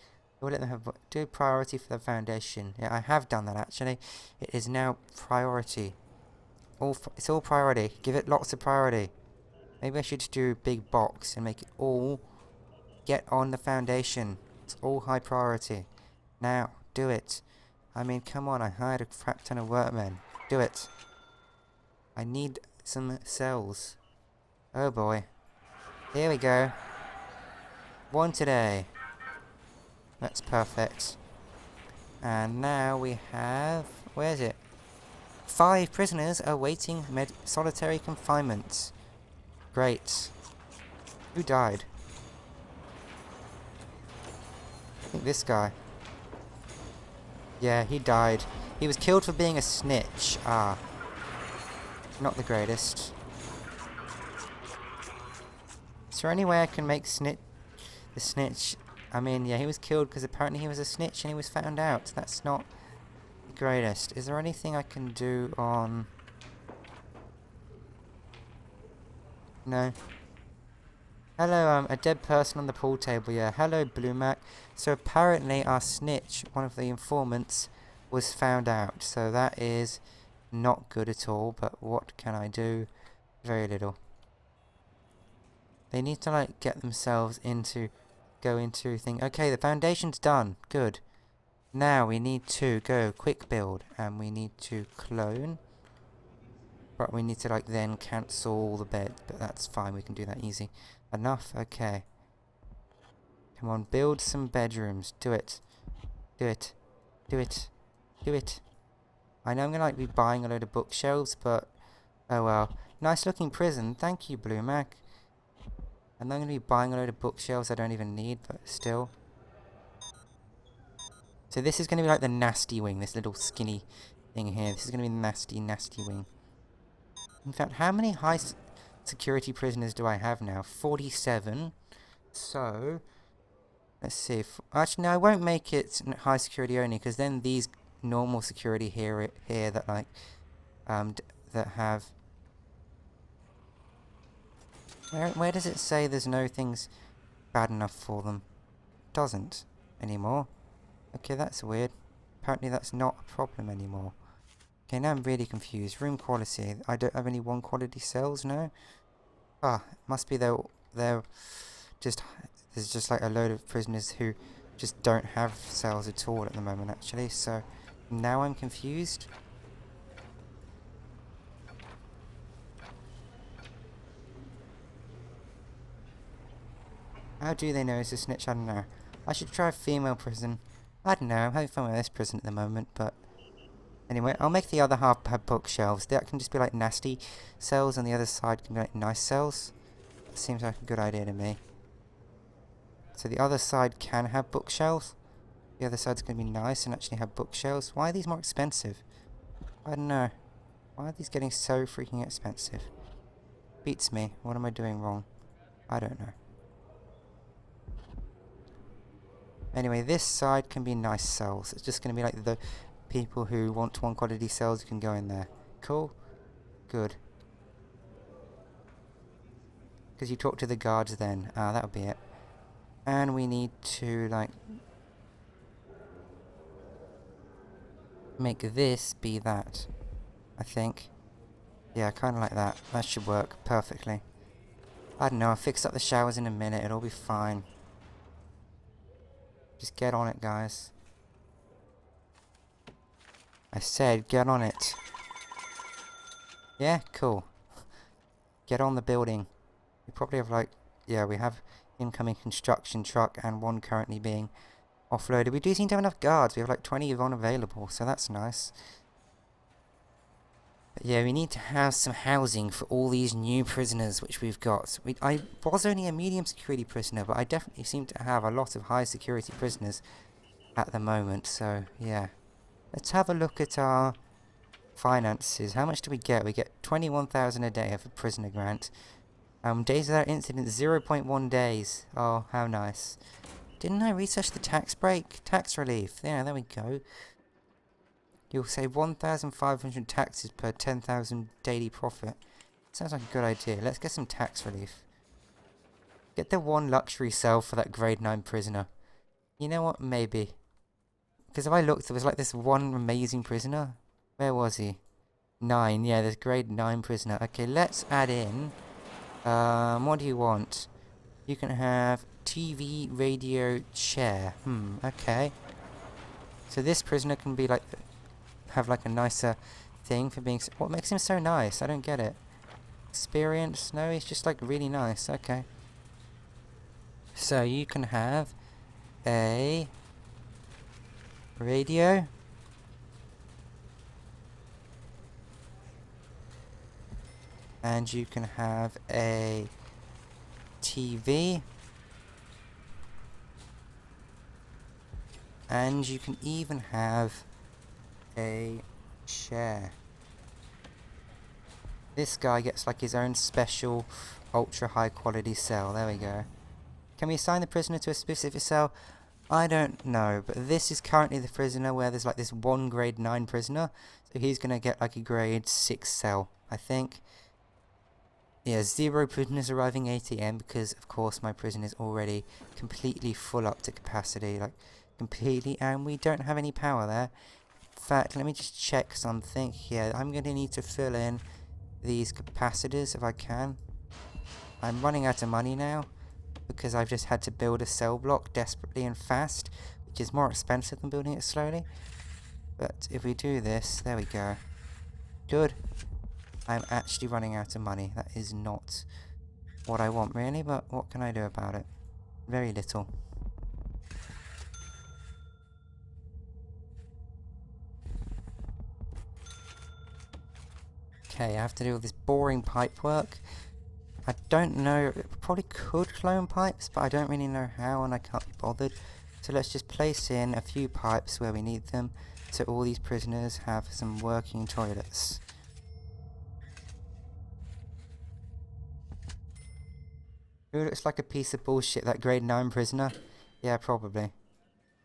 Speaker 1: We'll let them have do priority for the foundation. Yeah, I have done that actually. It is now priority. It's all priority. Give it lots of priority. Maybe I should just do a big box and make it all get on the foundation. It's all high priority. Now, do it. I mean, come on. I hired a crap ton of workmen. Do it. I need some cells. Oh boy. Here we go. One today. That's perfect. And now we have... Where is it? 5 prisoners awaiting solitary confinement. Great. Who died? I think this guy. Yeah, he died. He was killed for being a snitch. Ah. Not the greatest. Is there any way I can make the snitch... I mean, yeah, he was killed because apparently he was a snitch and he was found out. That's not the greatest. Is there anything I can do on... No. Hello, a dead person on the pool table, yeah. Hello, Blue Mac. So apparently our snitch, one of the informants, was found out. So that is not good at all, but what can I do? Very little. They need to, like, get themselves into... Go into thing. Okay, the foundation's done. Good. Now we need to go quick build, and we need to clone. But we need to like then cancel all the bed, but that's fine. We can do that easy enough. Okay. Come on, build some bedrooms. Do it. Do it. Do it. Do it. I know I'm gonna like be buying a load of bookshelves, but oh well. Nice looking prison. Thank you, Blue Mac. And I'm going to be buying a load of bookshelves I don't even need, but still. So this is going to be like the nasty wing, this little skinny thing here. This is going to be the nasty, nasty wing. In fact, how many high security prisoners do I have now? 47. So, let's see. Actually, no, I won't make it high security only, because then these normal security here that like, that have... Where does it say there's no things bad enough for them? It doesn't anymore. Okay, that's weird. Apparently that's not a problem anymore. Okay, now I'm really confused. Room quality. I don't have any 1 quality cells, no? Ah, it must be they're just... There's just like a load of prisoners who just don't have cells at all at the moment, actually. So, now I'm confused. How do they know it's a snitch? I don't know. I should try a female prison. I don't know, I'm having fun with this prison at the moment, but... Anyway, I'll make the other half have bookshelves. That can just be like nasty cells, and the other side can be like nice cells. That seems like a good idea to me. So the other side can have bookshelves. The other side's going to be nice and actually have bookshelves. Why are these more expensive? I don't know. Why are these getting so freaking expensive? Beats me. What am I doing wrong? I don't know. Anyway, this side can be nice cells. It's just going to be like the people who want 1 quality cells can go in there. Cool? Good. Because you talk to the guards then. That'll be it. And we need to, like... make this be that. I think. Yeah, kind of like that. That should work perfectly. I don't know, I'll fix up the showers in a minute. It'll be fine. Just get on it, guys. I said, get on it. Yeah, cool. Get on the building. We probably have like... Yeah, we have incoming construction truck and 1 currently being offloaded. We do seem to have enough guards. We have like 20 of 1 available, so that's nice. But yeah, we need to have some housing for all these new prisoners which we've got. I was only a medium security prisoner, but I definitely seem to have a lot of high security prisoners at the moment, so yeah. Let's have a look at our finances. How much do we get? We get 21,000 a day of a prisoner grant. Days without incident, 0.1 days. Oh, how nice. Didn't I research the tax break? Tax relief. Yeah, there we go. You'll save 1,500 taxes per 10,000 daily profit. Sounds like a good idea. Let's get some tax relief. Get the one luxury cell for that grade 9 prisoner. You know what? Maybe. Because if I looked, there was like this one amazing prisoner. Where was he? 9. Yeah, there's grade 9 prisoner. Okay, let's add in. What do you want? You can have TV, radio, chair. Okay. So this prisoner can be like, have like a nicer thing for being. What makes him so nice? I don't get it. Experience? No, he's just like really nice. Okay. So you can have a radio. And you can have a TV. And you can even have a chair. This guy gets like his own special ultra high quality cell. There we go. Can we assign the prisoner to a specific cell? I don't know, but this is currently the prisoner where there's like this one grade 9 prisoner. So he's gonna get like a grade 6 cell, I think. Yeah, 0 prisoners arriving 8 AM because of course my prison is already completely full up to capacity, like completely, and we don't have any power there. In fact, let me just check something here. I'm going to need to fill in these capacitors if I can. I'm running out of money now because I've just had to build a cell block desperately and fast, which is more expensive than building it slowly. But if we do this, there we go. Good. I'm actually running out of money. That is not what I want really, but what can I do about it? Very little. Okay, I have to do all this boring pipe work. I don't know, it probably could clone pipes, but I don't really know how and I can't be bothered. So let's just place in a few pipes where we need them, so all these prisoners have some working toilets. Who looks like a piece of bullshit, that grade 9 prisoner? Yeah, probably.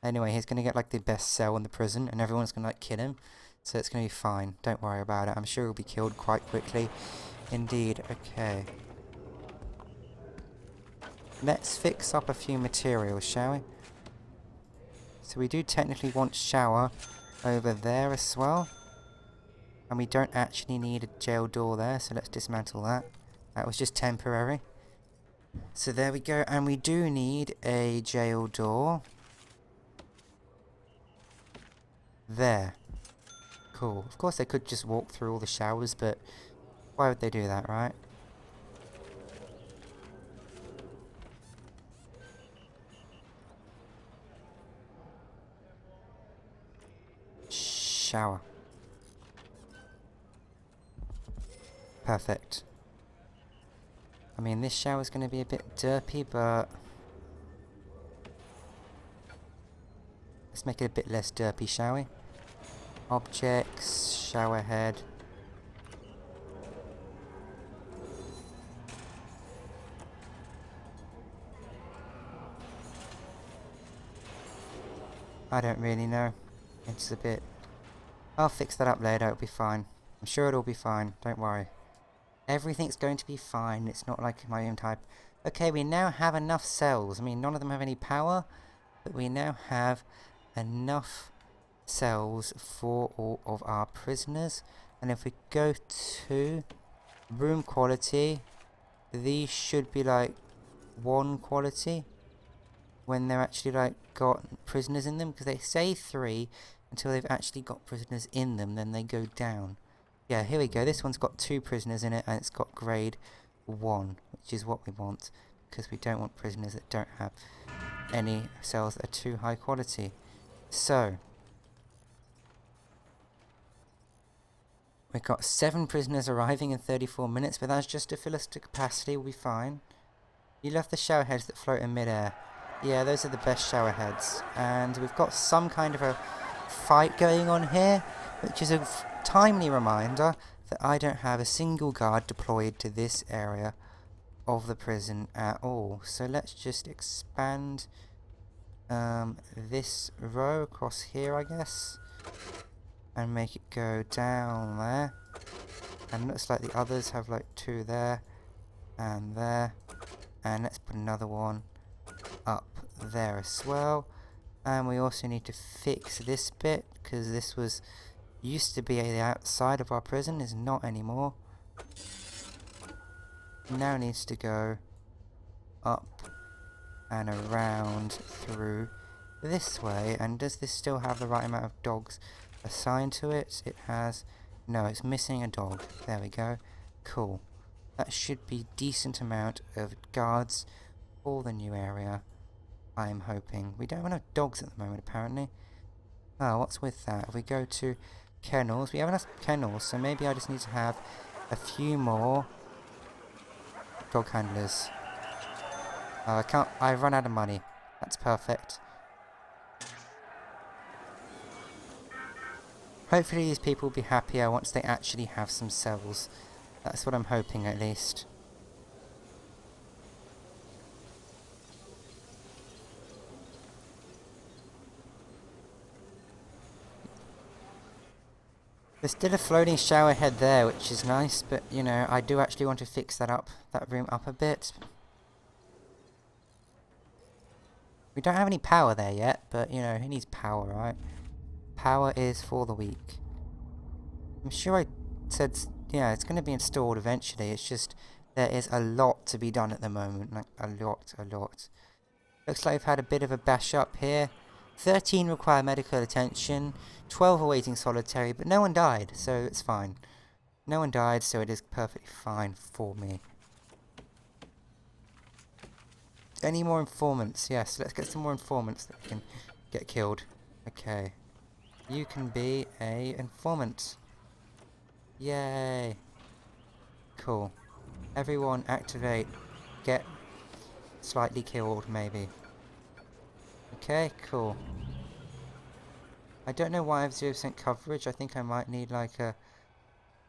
Speaker 1: Anyway, he's gonna get like the best cell in the prison and everyone's gonna like kill him. So it's gonna be fine. Don't worry about it. I'm sure he'll be killed quite quickly. Indeed. Okay. Let's fix up a few materials, shall we? So we do technically want shower over there as well. And we don't actually need a jail door there, so let's dismantle that. That was just temporary. So there we go, and we do need a jail door. There. Cool. Of course they could just walk through all the showers, but why would they do that, right? Shower. Perfect. I mean, this shower's going to be a bit derpy, but let's make it a bit less derpy, shall we? Objects, shower head. I don't really know. It's a bit... I'll fix that up later, it'll be fine. I'm sure it'll be fine, don't worry. Everything's going to be fine, it's not like my own type. Okay, we now have enough cells. I mean, none of them have any power, but we now have enough cells for all of our prisoners. And if we go to room quality, these should be like 1 quality when they're actually like got prisoners in them, because they say 3 until they've actually got prisoners in them, then they go down. Yeah, here we go. This one's got 2 prisoners in it and it's got grade 1, which is what we want, because we don't want prisoners that don't have any cells that are too high quality. So we've got 7 prisoners arriving in 34 minutes, but that's just to fill us to capacity. We'll be fine. You left the shower heads that float in midair. Yeah, those are the best shower heads. And we've got some kind of a fight going on here, which is a timely reminder that I don't have a single guard deployed to this area of the prison at all. So let's just expand this row across here, I guess. and make it go down there. And looks like the others have like 2 there and there. And let's put another one up there as well. And we also need to fix this bit, because this was used to be the outside of our prison, is not anymore. Now needs to go up and around through this way. And does this still have the right amount of dogs assigned to it? It has. No, it's missing a dog. There we go. Cool. That should be decent amount of guards for the new area, I'm hoping. We don't have enough dogs at the moment, apparently. Oh, what's with that? If we go to kennels, we have enough kennels, so maybe I just need to have a few more dog handlers. I've run out of money. That's perfect. Hopefully these people will be happier once they actually have some cells. That's what I'm hoping, at least. There's still a floating shower head there, which is nice, but, you know, I do actually want to fix that room up a bit. We don't have any power there yet, but, you know, who needs power, right? Power is for the weak. I'm sure I said, yeah, it's going to be installed eventually. It's just, there is a lot to be done at the moment. Like, a lot. Looks like we've had a bit of a bash up here. 13 require medical attention, 12 awaiting solitary, but no one died, so it's fine. No one died, so it is perfectly fine for me. Any more informants? Yes, let's get some more informants that can get killed. Okay. You can be a informant. Yay. Cool. Everyone activate. Get slightly killed, maybe. Okay, cool. I don't know why I have 0% coverage. I think I might need like a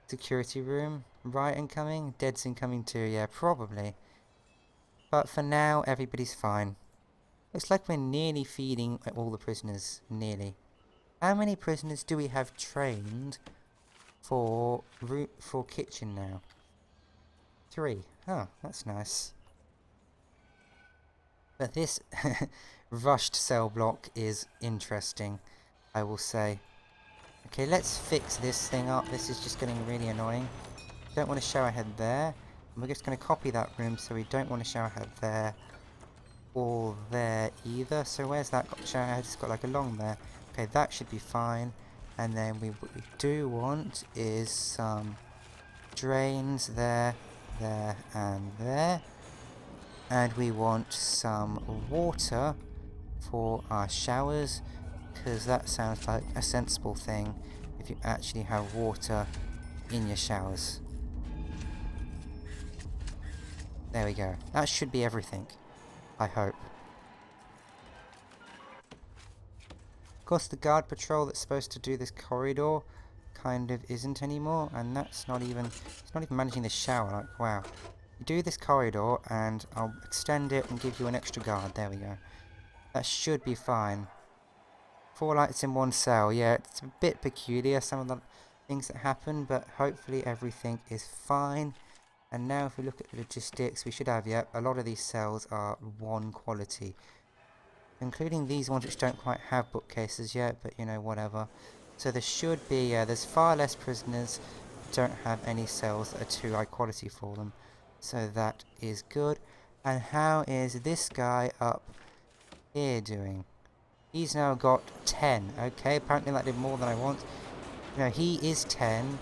Speaker 1: security room. Right incoming? Dead's incoming too, yeah, probably. But for now, everybody's fine. Looks like we're nearly feeding all the prisoners. Nearly. How many prisoners do we have trained for kitchen now? 3. Oh, that's nice. But this rushed cell block is interesting, I will say. Okay, let's fix this thing up. This is just getting really annoying. Don't want a shower head there. And we're just going to copy that room, so we don't want a shower head there or there either. So where's that shower head? It's got like a long there. Okay, that should be fine. And then what we do want is some drains there, there, and there. And we want some water for our showers, because that sounds like a sensible thing if you actually have water in your showers. There we go. That should be everything, I hope. Of course, the guard patrol that's supposed to do this corridor kind of isn't anymore, and that's not even, it's not even managing the shower. Like, wow. You do this corridor, and I'll extend it and give you an extra guard. There we go. That should be fine. 4 lights in 1 cell. Yeah, it's a bit peculiar, some of the things that happen, but hopefully everything is fine. And now if we look at the logistics, we should have, a lot of these cells are 1 quality. Including these ones which don't quite have bookcases yet, but, you know, whatever. So there should be, there's far less prisoners who don't have any cells that are too high quality for them. So that is good. And how is this guy up here doing? He's now got 10. Okay, apparently that did more than I want. No, he is 10.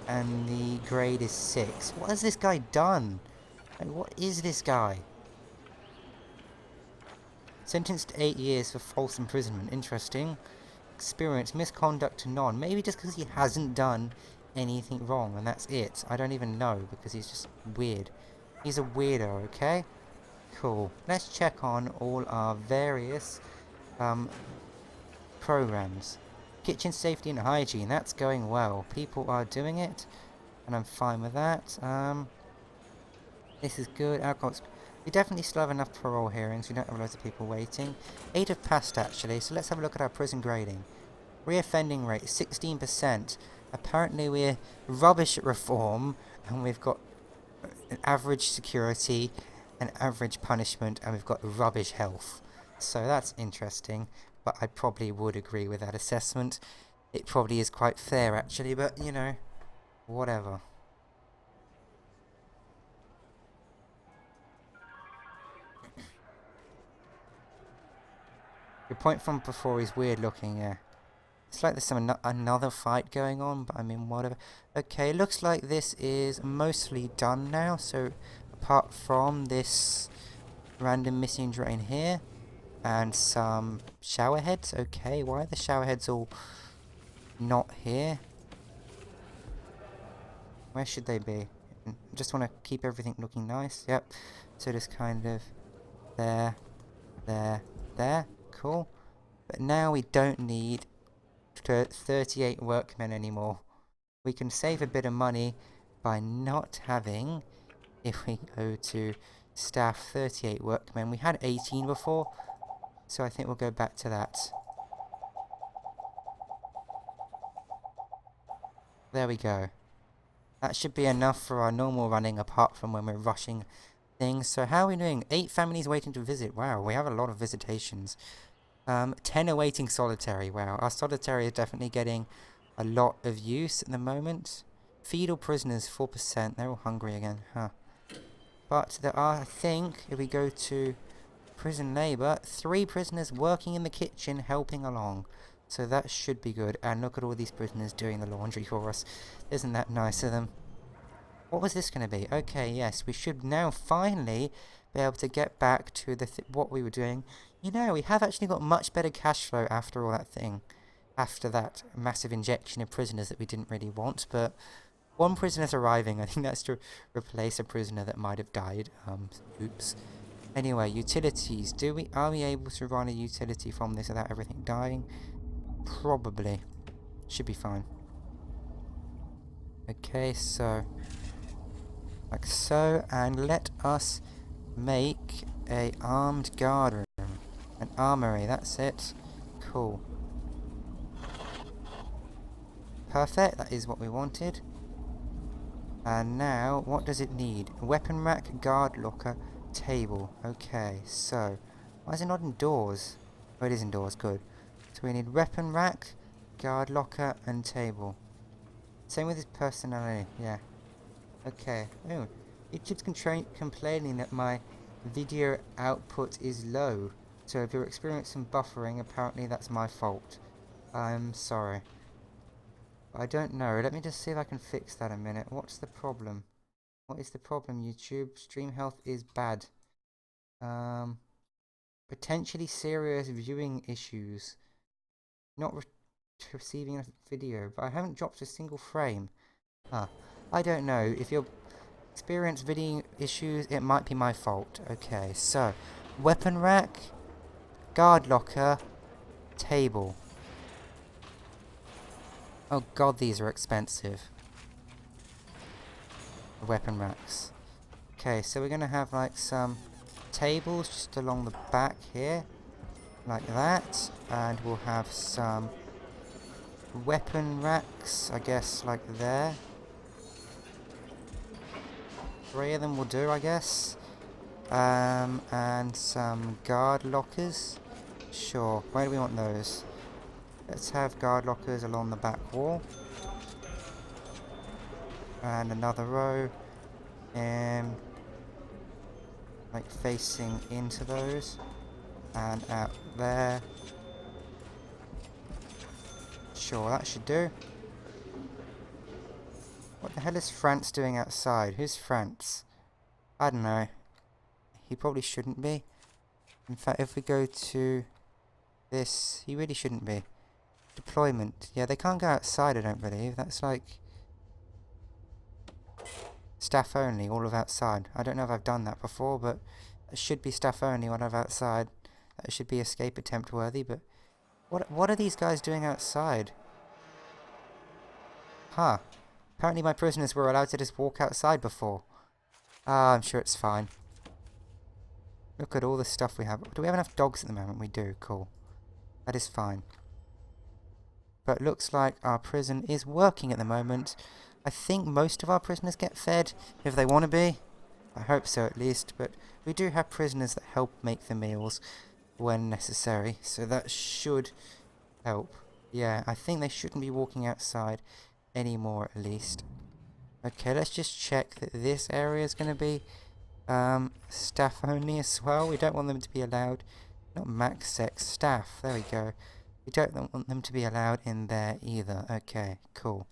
Speaker 1: And the grade is 6. What has this guy done? Like, what is this guy? Sentenced to 8 years for false imprisonment. Interesting. Experience, misconduct to none. Maybe just because he hasn't done anything wrong, and that's it. I don't even know, because he's just weird. He's a weirdo, okay? Cool. Let's check on all our various programs. Kitchen safety and hygiene, that's going well. People are doing it, and I'm fine with that. This is good. Alcohol's... We definitely still have enough parole hearings. We don't have loads of people waiting. 8 have passed, actually, so let's have a look at our prison grading. Reoffending rate 16%. Apparently we're rubbish at reform, and we've got an average security, an average punishment, and we've got rubbish health. So that's interesting, but I probably would agree with that assessment. It probably is quite fair, actually, but, you know, whatever. Your point from before is weird looking, yeah. It's like there's another fight going on, but I mean, whatever. Okay, looks like this is mostly done now, so apart from this random missing drain here, and some shower heads. Okay, why are the shower heads all not here? Where should they be? Just want to keep everything looking nice. Yep. So just kind of there, there, there. Cool. But now we don't need 38 workmen anymore. We can save a bit of money by not having, if we go to staff 38 workmen. We had 18 before, so I think we'll go back to that. There we go. That should be enough for our normal running, apart from when we're rushing things. So how are we doing? 8 families waiting to visit. Wow, we have a lot of visitations. 10 awaiting solitary. Wow, our solitary is definitely getting a lot of use at the moment. Feed all prisoners, 4%. They're all hungry again, huh? But there are, I think, if we go to prison labour, 3 prisoners working in the kitchen, helping along. So that should be good. And look at all these prisoners doing the laundry for us. Isn't that nice of them? What was this going to be? Okay, yes, we should now finally be able to get back to the what we were doing. You know, we have actually got much better cash flow after all that thing. After that massive injection of prisoners that we didn't really want. But 1 prisoner's arriving. I think that's to replace a prisoner that might have died. Oops. Anyway, utilities. Are we able to run a utility from this without everything dying? Probably. Should be fine. Okay, so like so, and let us make a armed guard room. An armory, that's it. Cool. Perfect, that is what we wanted. And now, what does it need? Weapon rack, guard locker, table. Okay, so why is it not indoors? Oh, it is indoors, good. So we need weapon rack, guard locker, and table. Same with his personality, yeah. Okay. Oh, YouTube's complaining that my video output is low. So if you're experiencing buffering, apparently that's my fault. I'm sorry. I don't know. Let me just see if I can fix that a minute. What's the problem? What is the problem, YouTube? Stream health is bad. Potentially serious viewing issues. Not receiving a video, but I haven't dropped a single frame. Huh. I don't know. If you're experience video issues, it might be my fault. Okay, so weapon rack, guard locker, table. Oh god, these are expensive. Weapon racks. Okay, so we're gonna have like some tables just along the back here, like that, and we'll have some weapon racks, I guess, like there. 3 of them will do, I guess. And some guard lockers. Sure, where do we want those? Let's have guard lockers along the back wall. And another row. Like facing into those. And out there. Sure, that should do. What the hell is France doing outside? Who's France? I don't know. He probably shouldn't be. In fact, if we go to this, he really shouldn't be. Deployment. Yeah, they can't go outside, I don't believe. That's like staff only, all of outside. I don't know if I've done that before, but it should be staff only when I'm outside. That should be escape attempt worthy, but what are these guys doing outside? Huh. Apparently my prisoners were allowed to just walk outside before. Ah, I'm sure it's fine. Look at all the stuff we have. Do we have enough dogs at the moment? We do. Cool. That is fine. but looks like our prison is working at the moment. I think most of our prisoners get fed, if they want to be. I hope so at least, but we do have prisoners that help make the meals when necessary, so that should help. Yeah, I think they shouldn't be walking outside anymore at least. Okay, let's just check that this area is going to be staff only as well. We don't want them to be allowed, not max sex, staff, there we go. We don't want them to be allowed in there either. Okay, cool.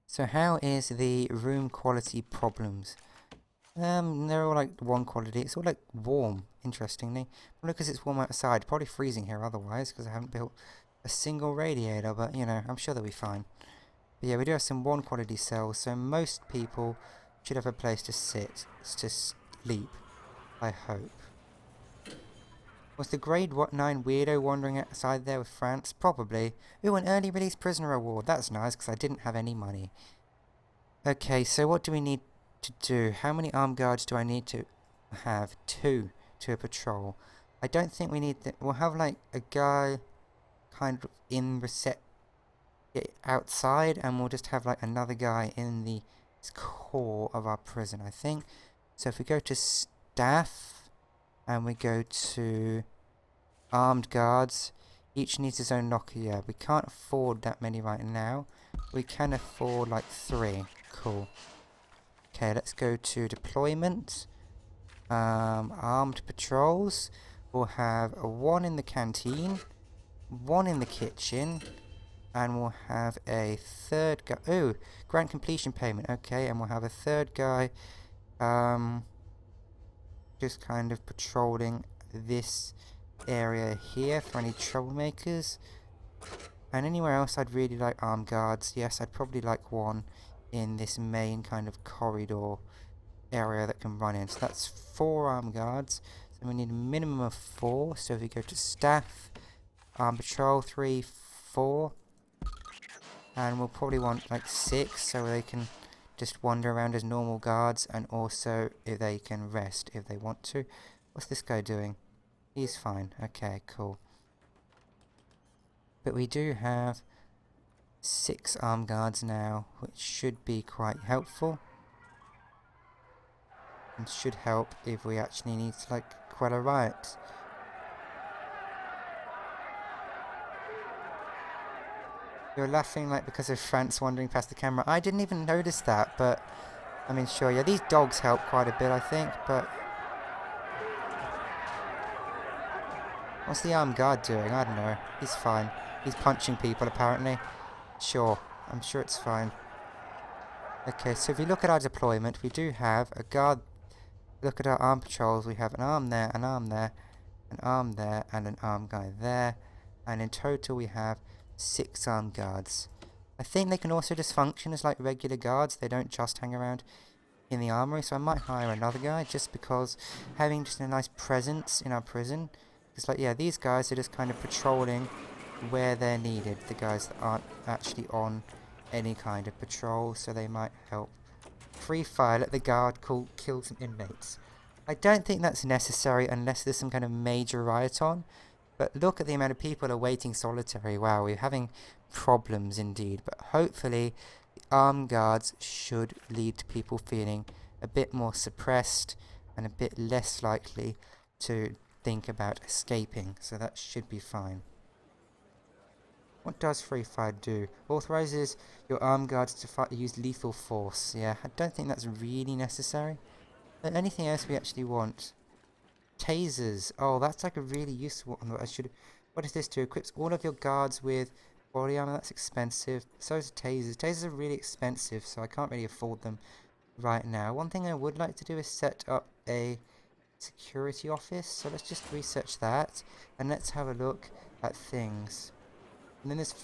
Speaker 1: So how is the room quality problems? They're all like one quality. It's all like warm, interestingly. Probably because it's warm outside. Probably freezing here otherwise, because I haven't built a single radiator, but you know, I'm sure they'll be fine. But yeah, we do have some one quality cells, so most people should have a place to sit, to sleep, I hope. Was the grade 9 weirdo wandering outside there with France? Probably. Ooh, an early release prisoner award. That's nice, because I didn't have any money. Okay, so what do we need to do? How many armed guards do I need to have? 2 to a patrol. I don't think we need we'll have like a guy kind of in outside, and we'll just have like another guy in the core of our prison, I think. So if we go to staff and we go to armed guards, each needs his own locker. Yeah, we can't afford that many right now. We can afford like 3. Cool. Okay, let's go to deployment. Armed patrols. We'll have 1 in the canteen, 1 in the kitchen, and we'll have a 3rd guy. Oh, grant completion payment. Okay, and we'll have a 3rd guy just kind of patrolling this area here for any troublemakers. And anywhere else I'd really like armed guards. Yes, I'd probably like 1 in this main kind of corridor area that can run in. So that's 4 armed guards. So we need a minimum of 4. So if we go to staff, armed patrol, 3, 4. And we'll probably want like 6 so they can just wander around as normal guards, and also if they can rest if they want to. What's this guy doing? He's fine. Okay, cool. But we do have 6 armed guards now, which should be quite helpful. And should help if we actually need to like quell a riot. You're laughing like because of France wandering past the camera. I didn't even notice that, but I mean, sure, yeah, these dogs help quite a bit, I think, but what's the armed guard doing? I don't know. He's fine. He's punching people, apparently. Sure, I'm sure it's fine. Okay, so if we look at our deployment, we do have a guard. Look at our armed patrols. We have an arm there, an arm there, an arm there, and an armed guy there. And in total, we have 6 armed guards. I think they can also just function as like regular guards. They don't just hang around in the armory, so I might hire another guy just because having just a nice presence in our prison. It's like, yeah, these guys are just kind of patrolling where they're needed. The guys that aren't actually on any kind of patrol, so they might help. Free fire, let the guard kill some inmates. I don't think that's necessary unless there's some kind of major riot on. But look at the amount of people awaiting solitary. Wow, we're having problems indeed. But hopefully, the armed guards should lead to people feeling a bit more suppressed and a bit less likely to think about escaping. So that should be fine. What does free fire do? Authorizes your armed guards to use lethal force. Yeah, I don't think that's really necessary. But anything else we actually want? Tasers. Oh, that's like a really useful one. What does this do? Equips all of your guards with body armor. That's expensive. So is tasers. Tasers are really expensive, so I can't really afford them right now. One thing I would like to do is set up a security office. So let's just research that, and let's have a look at things. And then there's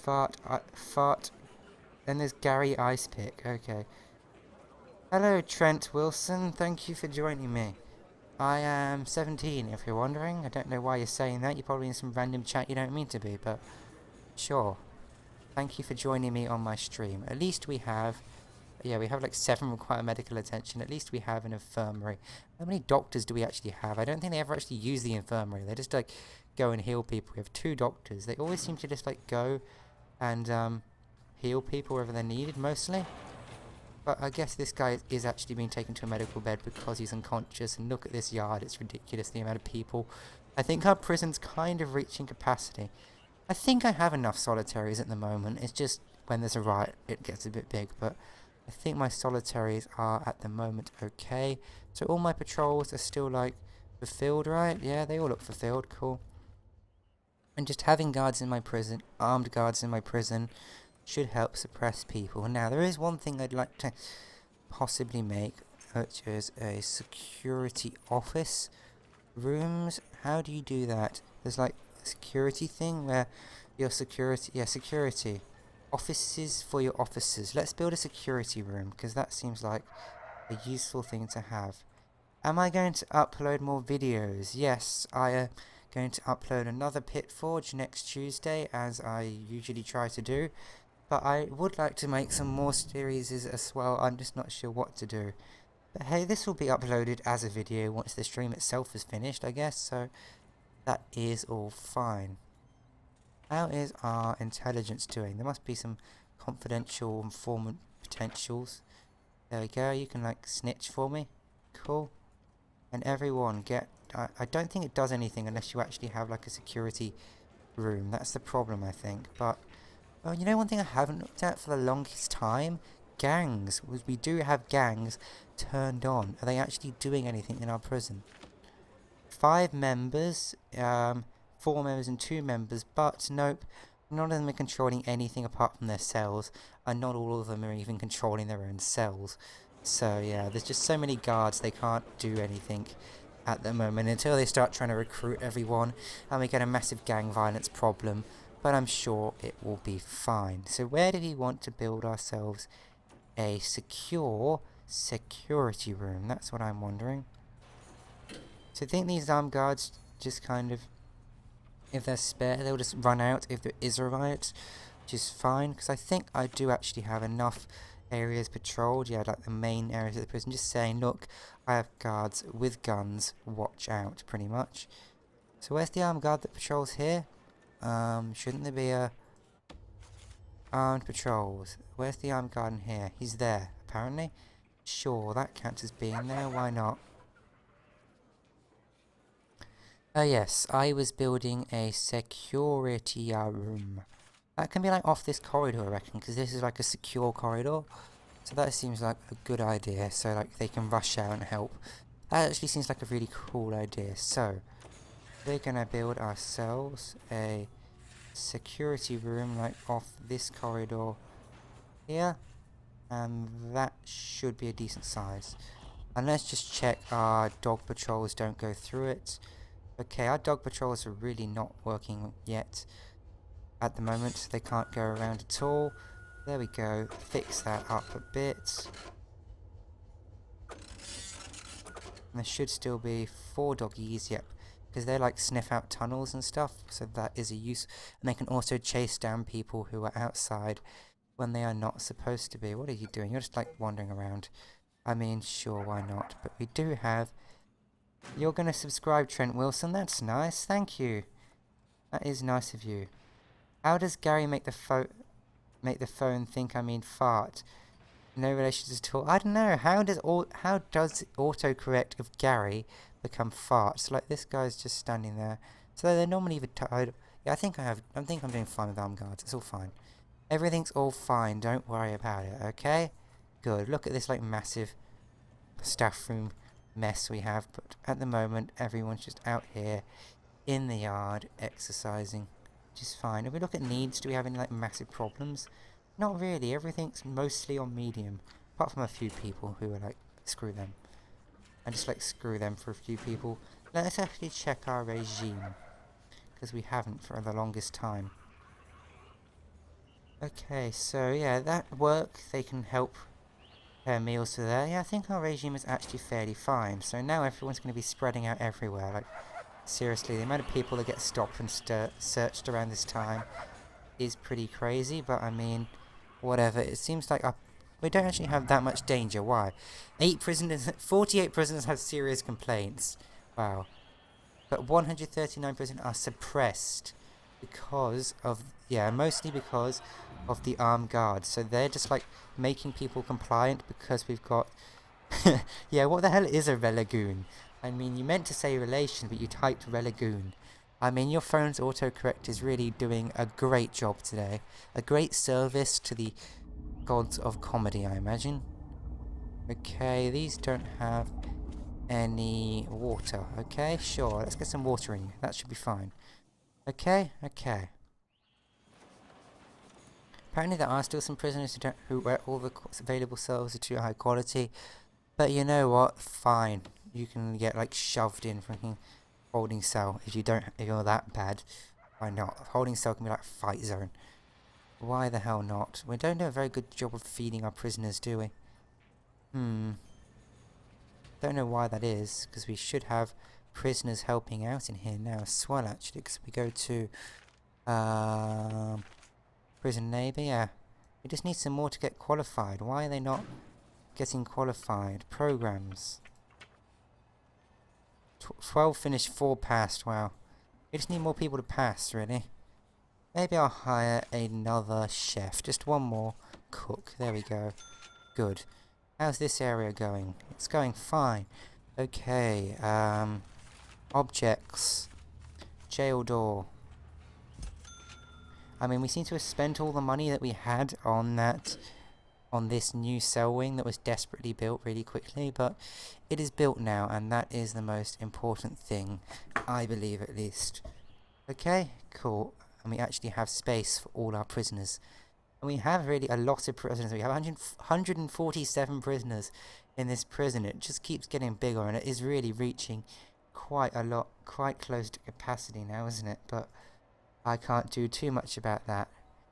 Speaker 1: then there's Gary Icepick. Okay. Hello, Trent Wilson. Thank you for joining me. I am 17, if you're wondering. I don't know why you're saying that. You're probably in some random chat you don't mean to be, but sure. Thank you for joining me on my stream. At least we have Yeah, we have like 7 require medical attention. At least we have an infirmary. How many doctors do we actually have? I don't think they ever actually use the infirmary. They just like go and heal people. We have 2 doctors. They always seem to just like go and heal people wherever they're needed, mostly. But I guess this guy is actually being taken to a medical bed because he's unconscious. And look at this yard. It's ridiculous, the amount of people. I think our prison's kind of reaching capacity. I think I have enough solitaries at the moment. It's just when there's a riot, it gets a bit big. But I think my solitaries are at the moment okay. So all my patrols are still like fulfilled, right? Yeah, they all look fulfilled. Cool. And just having guards in my prison, armed guards in my prison, should help suppress people. Now, there is one thing I'd like to possibly make, which is a security office rooms. How do you do that? There's like a security thing where your security offices for your officers. Let's build a security room because that seems like a useful thing to have. Am I going to upload more videos? Yes, I am going to upload another Pit Forge next Tuesday, as I usually try to do. But I would like to make some more series as well. I'm just not sure what to do. But hey, this will be uploaded as a video once the stream itself is finished, I guess. So that is all fine. How is our intelligence doing? There must be some confidential informant potentials. There we go. You can like snitch for me. Cool. And everyone get... I don't think it does anything unless you actually have like a security room. That's the problem, I think. But... oh, you know one thing I haven't looked at for the longest time? Gangs. We do have gangs turned on. Are they actually doing anything in our prison? 5 members, 4 members and 2 members, but nope, none of them are controlling anything apart from their cells, and not all of them are even controlling their own cells. So yeah, there's just so many guards, they can't do anything at the moment until they start trying to recruit everyone, and we get a massive gang violence problem. But I'm sure it will be fine. So where do we want to build ourselves a secure security room? That's what I'm wondering. So I think these armed guards just kind of, if they're spare, they'll just run out if there is a riot, which is fine. Because I think I do actually have enough areas patrolled. Yeah, like the main areas of the prison. Just saying, look, I have guards with guns. Watch out, pretty much. So where's the armed guard that patrols here? Shouldn't there be a armed patrols? Where's the armed guard in here? He's there, apparently. Sure, that counts as being there, why not? Oh yes, I was building a security room. That can be like off this corridor, I reckon, because this is like a secure corridor. So that seems like a good idea, so like they can rush out and help. That actually seems like a really cool idea. So we're gonna build ourselves a security room like off this corridor here, and that should be a decent size. And let's just check our dog patrols don't go through it. Okay, our dog patrols are really not working yet at the moment. They can't go around at all. There we go, fix that up a bit. And there should still be 4 doggies, yep. Because they like sniff out tunnels and stuff, so that is a use. And they can also chase down people who are outside when they are not supposed to be. What are you doing? You're just like wandering around. I mean, sure, why not? But we do have... You're going to subscribe, Trent Wilson. That's nice. Thank you. That is nice of you. How does Gary make the phone think I mean fart? No relations at all. I don't know. How does autocorrect of Gary become farts? Like this guy's just standing there. So they're normally even tired. Yeah, I think I'm doing fine with armed guards. It's all fine. Everything's all fine. Don't worry about it. Okay. Good. Look at this like massive staff room mess we have. But at the moment, everyone's just out here in the yard exercising, which is fine. If we look at needs, do we have any like massive problems? Not really. Everything's mostly on medium, apart from a few people who are like, screw them. I just like screw them for a few people. Let's actually check our regime, because we haven't for the longest time. Okay, so yeah, that works. They can help their meals to there. Yeah, I think our regime is actually fairly fine. So now everyone's going to be spreading out everywhere. Like, seriously, the amount of people that get stopped and searched around this time is pretty crazy. But I mean, whatever. It seems like our We don't actually have that much danger. Why? 48 prisoners have serious complaints. Wow. But 139 prisoners are suppressed because of, yeah, mostly because of the armed guards. So they're just like making people compliant because we've got, yeah, what the hell is a relagoon? I mean, you meant to say relation, but you typed relagoon. I mean, your phone's autocorrect is really doing a great job today. A great service to the gods of comedy, I imagine. Okay, these don't have any water. Okay, sure, let's get some water in you. That should be fine. Okay, okay. Apparently there are still some prisoners where all the available cells are too high quality. But you know what? Fine. You can get like shoved in freaking holding cell if you're that bad. Why not? Holding cell can be like fight zone. Why the hell not? We don't do a very good job of feeding our prisoners, do we? Don't know why that is, because we should have prisoners helping out in here now as well, actually, because we go to prison neighbour, yeah. We just need some more to get qualified. Why are they not getting qualified? Programs. 12 finished, 4 passed, wow. We just need more people to pass, really. Maybe I'll hire another chef. Just one more cook. There we go. Good. How's this area going? It's going fine. Okay, objects. Jail door. I mean, we seem to have spent all the money that we had on this new cell wing that was desperately built really quickly, but it is built now, and that is the most important thing, I believe at least. Okay, cool. And we actually have space for all our prisoners. And we have really a lot of prisoners. We have 147 prisoners in this prison. It just keeps getting bigger, and it is really reaching quite a lot, quite close to capacity now, isn't it? But I can't do too much about that.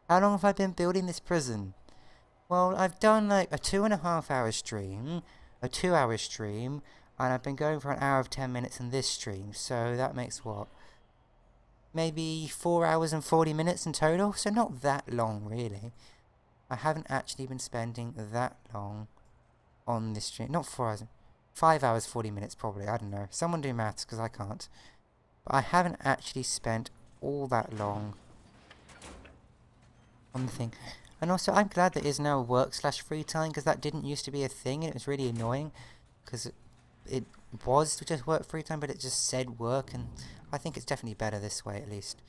Speaker 1: How long have I been building this prison? Well, I've done like a 2.5-hour stream, a 2-hour stream, and I've been going for an hour of 10 minutes in this stream. So that makes what? Maybe 4 hours and 40 minutes in total, so not that long really. I haven't actually been spending that long on this stream. Not 4 hours, 5 hours 40 minutes probably, I don't know. Someone do maths, because I can't. But I haven't actually spent all that long on the thing. And also, I'm glad there is now work/free time, because that didn't used to be a thing, and it was really annoying, because it was just work free time, but it just said work, and I think it's definitely better this way, at least.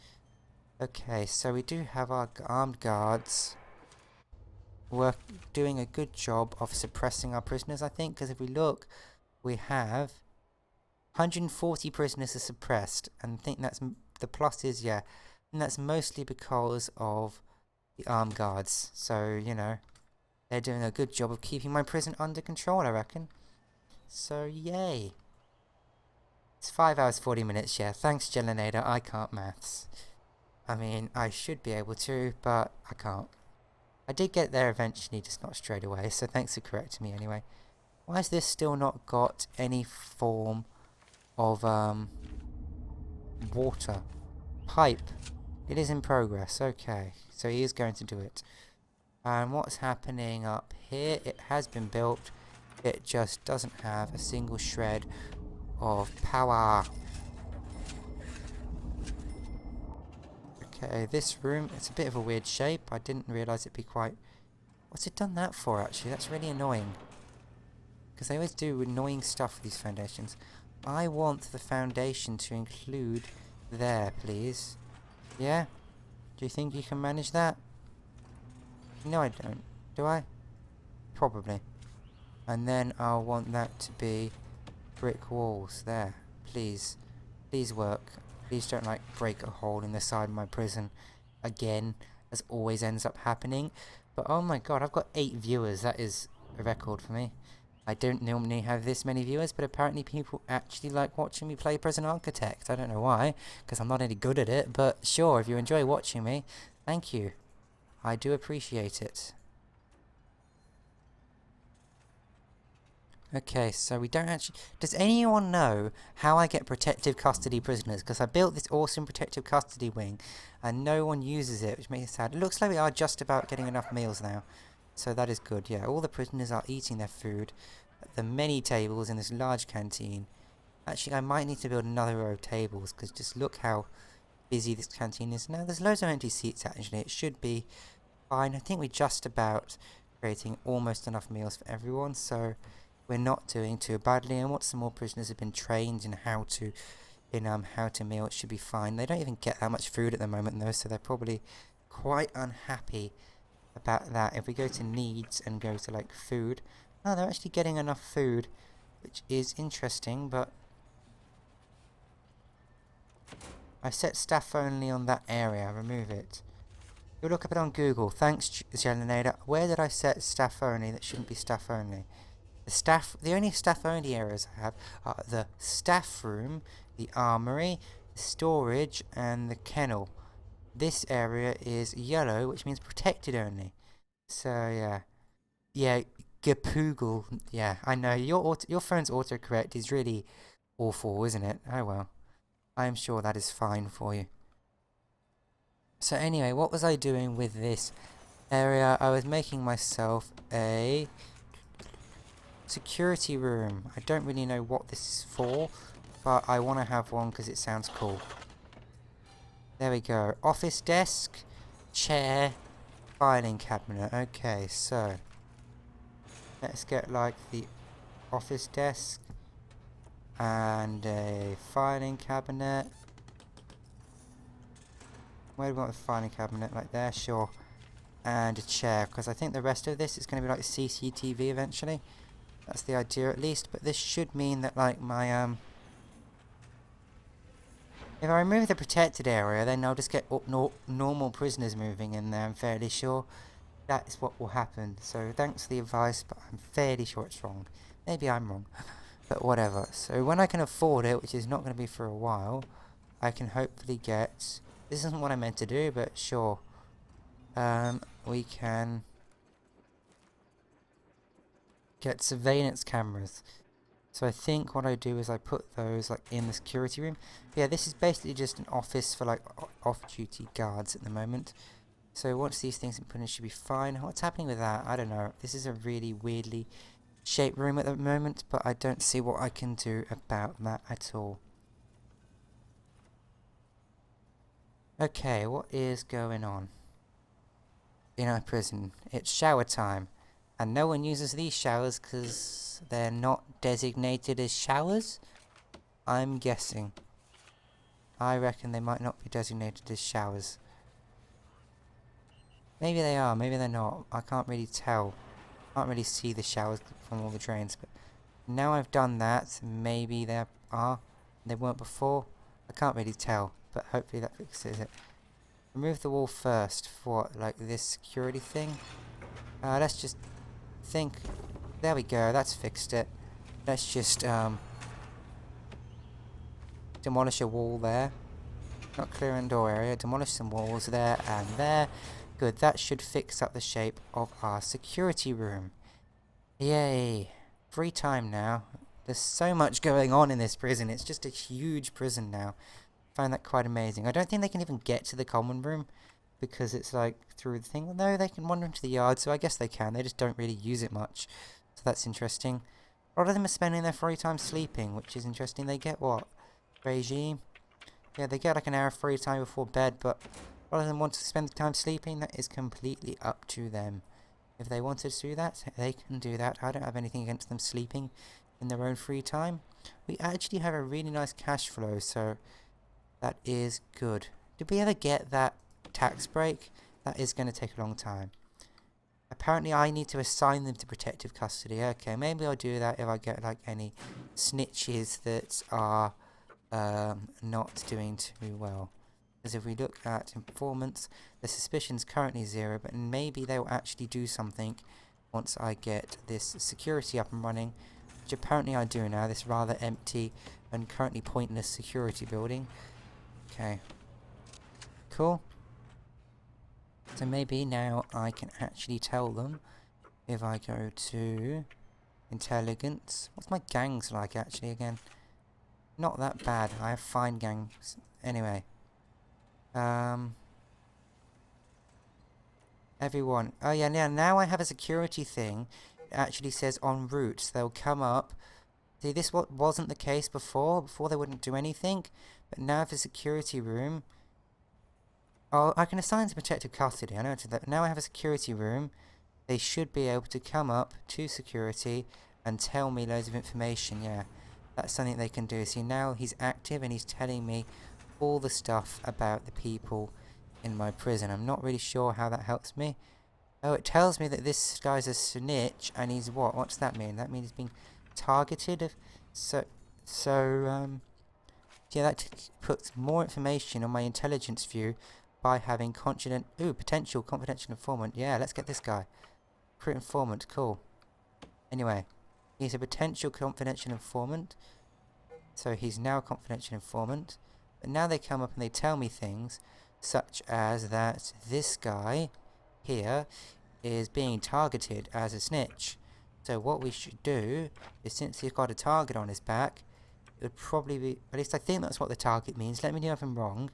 Speaker 1: Okay, so we do have our armed guards doing a good job of suppressing our prisoners, I think, because if we look, we have 140 prisoners are suppressed, and I think that's, the plus is, yeah, and that's mostly because of the armed guards, so, you know, they're doing a good job of keeping my prison under control, I reckon. So, yay. It's 5 hours 40 minutes, yeah. Thanks, Gelinator. I can't maths. I mean, I should be able to, but I can't. I did get there eventually, just not straight away, so thanks for correcting me anyway. Why has this still not got any form of, water? Pipe. It is in progress, okay. So he is going to do it. And what's happening up here? It has been built. It just doesn't have a single shred of power. Okay, this room, it's a bit of a weird shape. I didn't realise it'd be quite... What's it done that for, actually? That's really annoying. Because they always do annoying stuff with these foundations. I want the foundation to include there, please. Yeah? Do you think you can manage that? No, I don't. Do I? Probably. And then I'll want that to be brick walls there. Please. Please work. Please don't, like, break a hole in the side of my prison again, as always ends up happening. But oh my god, I've got 8 viewers. That is a record for me. I don't normally have this many viewers, but apparently people actually like watching me play Prison Architect. I don't know why, because I'm not any good at it, but sure, if you enjoy watching me, thank you. I do appreciate it. Okay, so we don't actually... Does anyone know how I get protective custody prisoners? Because I built this awesome protective custody wing, and no one uses it, which makes it sad. It looks like we are just about getting enough meals now. So that is good, yeah. All the prisoners are eating their food at the many tables in this large canteen. Actually, I might need to build another row of tables, because just look how busy this canteen is. Now, there's loads of empty seats, actually. It should be fine. I think we're just about creating almost enough meals for everyone, so we're not doing too badly. And once some more prisoners have been trained in how to meal, it should be fine. They don't even get that much food at the moment, though, so they're probably quite unhappy about that. If we go to needs and go to, like, food, oh, they're actually getting enough food, which is interesting, but I set staff only on that area. Remove it. You'll look up it on Google. Thanks, Jelanator. Where did I set staff only? That shouldn't be staff only. The only staff only areas I have are the staff room, the armory, the storage, and the kennel. This area is yellow, which means protected only. So yeah, Gapoogle. Yeah, I know your phone's autocorrect is really awful, isn't it? Oh well. I am sure that is fine for you. So anyway, what was I doing with this area? I was making myself a security room. I don't really know what this is for, but I want to have one because it sounds cool. There we go. Office desk, chair, filing cabinet. Okay, so let's get like the office desk and a filing cabinet. Where do we want the filing cabinet? Like there, sure. And a chair, because I think the rest of this is going to be like CCTV eventually. That's the idea at least, but this should mean that like my if I remove the protected area, then I'll just get normal prisoners moving in there, I'm fairly sure. That is what will happen. So thanks for the advice, but I'm fairly sure it's wrong. Maybe I'm wrong. But whatever. So when I can afford it, which is not going to be for a while, I can hopefully get... This isn't what I meant to do, but sure. We can get surveillance cameras. So I think what I do is I put those like in the security room. Yeah, this is basically just an office for like off-duty guards at the moment. So once these things are put in, it should be fine. What's happening with that? I don't know. This is a really weirdly shaped room at the moment, but I don't see what I can do about that at all. Okay, what is going on in our prison? It's shower time, and no one uses these showers because they're not designated as showers? I'm guessing. I reckon they might not be designated as showers. Maybe they are, maybe they're not. I can't really tell. Can't really see the showers from all the drains, but now I've done that, maybe there are. They weren't before. I can't really tell, but hopefully that fixes it. Remove the wall first for like this security thing. Let's just think. There we go, that's fixed it. Let's just demolish a wall there. Not clear indoor area. Demolish some walls there and there. Good, that should fix up the shape of our security room. Yay. Free time now. There's so much going on in this prison. It's just a huge prison now. I find that quite amazing. I don't think they can even get to the common room because it's like through the thing. No, they can wander into the yard, so I guess they can. They just don't really use it much. So that's interesting. A lot of them are spending their free time sleeping, which is interesting. They get what? Regime? Yeah, they get like an hour of free time before bed, but a lot of them want to spend the time sleeping. That is completely up to them. If they wanted to do that, they can do that. I don't have anything against them sleeping in their own free time. We actually have a really nice cash flow, so that is good. Did we ever get that tax break? That is going to take a long time. Apparently I need to assign them to protective custody. Okay, maybe I'll do that if I get like any snitches that are not doing too well. Because if we look at informants, the suspicion's currently 0, but maybe they'll actually do something once I get this security up and running, which apparently I do now, this rather empty and currently pointless security building. Okay. Cool. So maybe now I can actually tell them if I go to intelligence. What's my gangs like actually again? Not that bad. I have fine gangs. Anyway. Everyone. Oh yeah, now I have a security thing. It actually says en route. So they'll come up. See, this what wasn't the case before. Before they wouldn't do anything. But now for security room. Oh, I can assign to protective custody. I know to that. Now I have a security room. They should be able to come up to security and tell me loads of information. Yeah, that's something they can do. See, now he's active and he's telling me all the stuff about the people in my prison. I'm not really sure how that helps me. Oh, it tells me that this guy's a snitch and he's what? What's that mean? That means he's being targeted. So, yeah, that puts more information on my intelligence view by having potential confidential informant. Yeah, let's get this guy. Recruit informant, cool. Anyway, he's a potential confidential informant. So he's now a confidential informant. But now they come up and they tell me things such as that this guy here is being targeted as a snitch. So what we should do is, since he's got a target on his back, it would probably be, at least I think that's what the target means. Let me know if I'm wrong,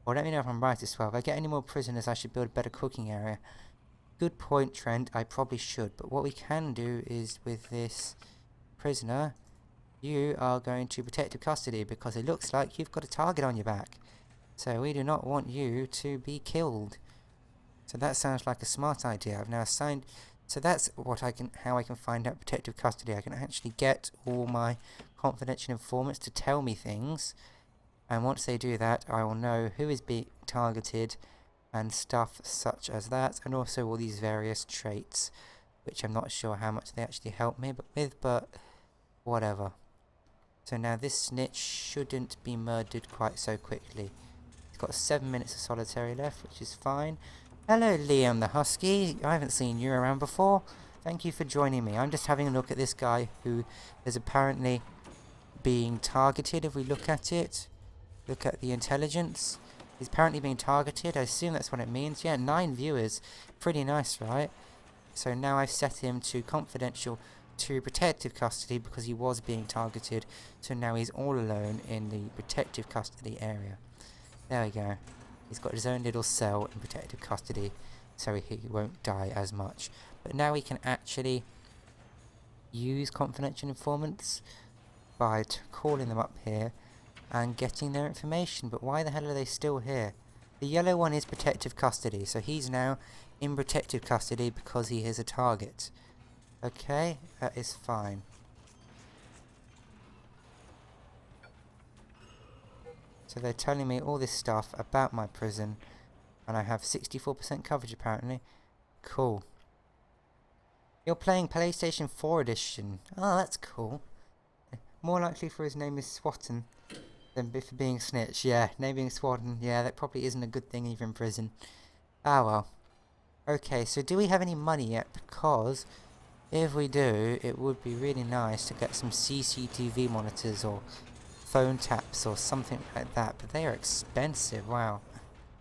Speaker 1: or let me know if I'm right as well. If I get any more prisoners, I should build a better cooking area. Good point, Trent. I probably should. But what we can do is, with this prisoner, you are going to protective custody because it looks like you've got a target on your back. So we do not want you to be killed. So that sounds like a smart idea. I've now assigned. So that's how I can find out protective custody. I can actually get all my confidential informants to tell me things, and once they do that, I will know who is being targeted and stuff such as that, and also all these various traits, which I'm not sure how much they actually help me with, but whatever. So now this snitch shouldn't be murdered quite so quickly. He's got 7 minutes of solitary left, which is fine. Hello, Liam the Husky. I haven't seen you around before. Thank you for joining me. I'm just having a look at this guy who is apparently being targeted. If we look at it, look at the intelligence. He's apparently being targeted. I assume that's what it means. Yeah, 9 viewers. Pretty nice, right? So now I've set him to confidential to protective custody because he was being targeted. So now he's all alone in the protective custody area. There we go. He's got his own little cell in protective custody, so he won't die as much. But now we can actually use confidential informants by calling them up here and getting their information. But why the hell are they still here? The yellow one is protective custody, so he's now in protective custody because he is a target. Okay, that is fine. So they're telling me all this stuff about my prison, and I have 64% coverage apparently. Cool. You're playing PlayStation 4 edition. Oh, that's cool. More likely for his name is Swatton than for being Snitch. Yeah, name being Swatton. Yeah, that probably isn't a good thing if you're in prison. Ah well. Okay, so do we have any money yet? Because if we do, it would be really nice to get some CCTV monitors or phone taps or something like that, but they are expensive. Wow.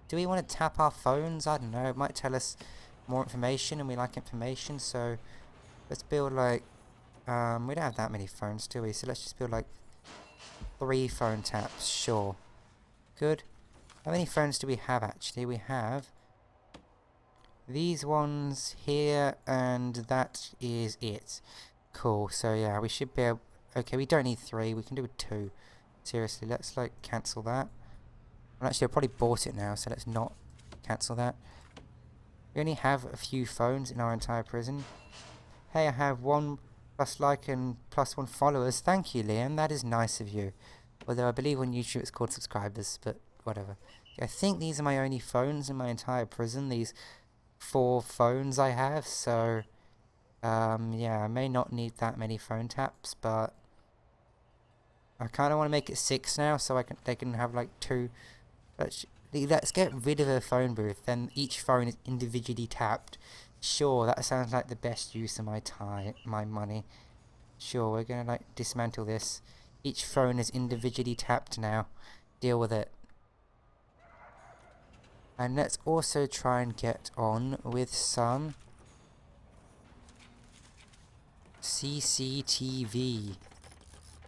Speaker 1: Do we want to tap our phones? I don't know, it might tell us more information, and we like information, so let's build like we don't have that many phones, do we? So let's just build like 3 phone taps. Sure. Good. How many phones do we have actually? We have these ones here, and that is it. Cool. So yeah, we should be able. Okay, we don't need 3, we can do 2. Seriously, let's like cancel that. Well, actually, I probably bought it now, so let's not cancel that. We only have a few phones in our entire prison. Hey, I have 1 plus like and plus 1 followers. Thank you, Liam. That is nice of you. Although I believe on YouTube it's called subscribers, but whatever. I think these are my only phones in my entire prison. These 4 phones I have, so yeah, I may not need that many phone taps, but I kind of want to make it 6 now, so they can have like 2. Let's get rid of a phone booth. Then each phone is individually tapped. Sure, that sounds like the best use of my money. Sure, we're gonna like dismantle this. Each phone is individually tapped now. Deal with it. And let's also try and get on with some CCTV.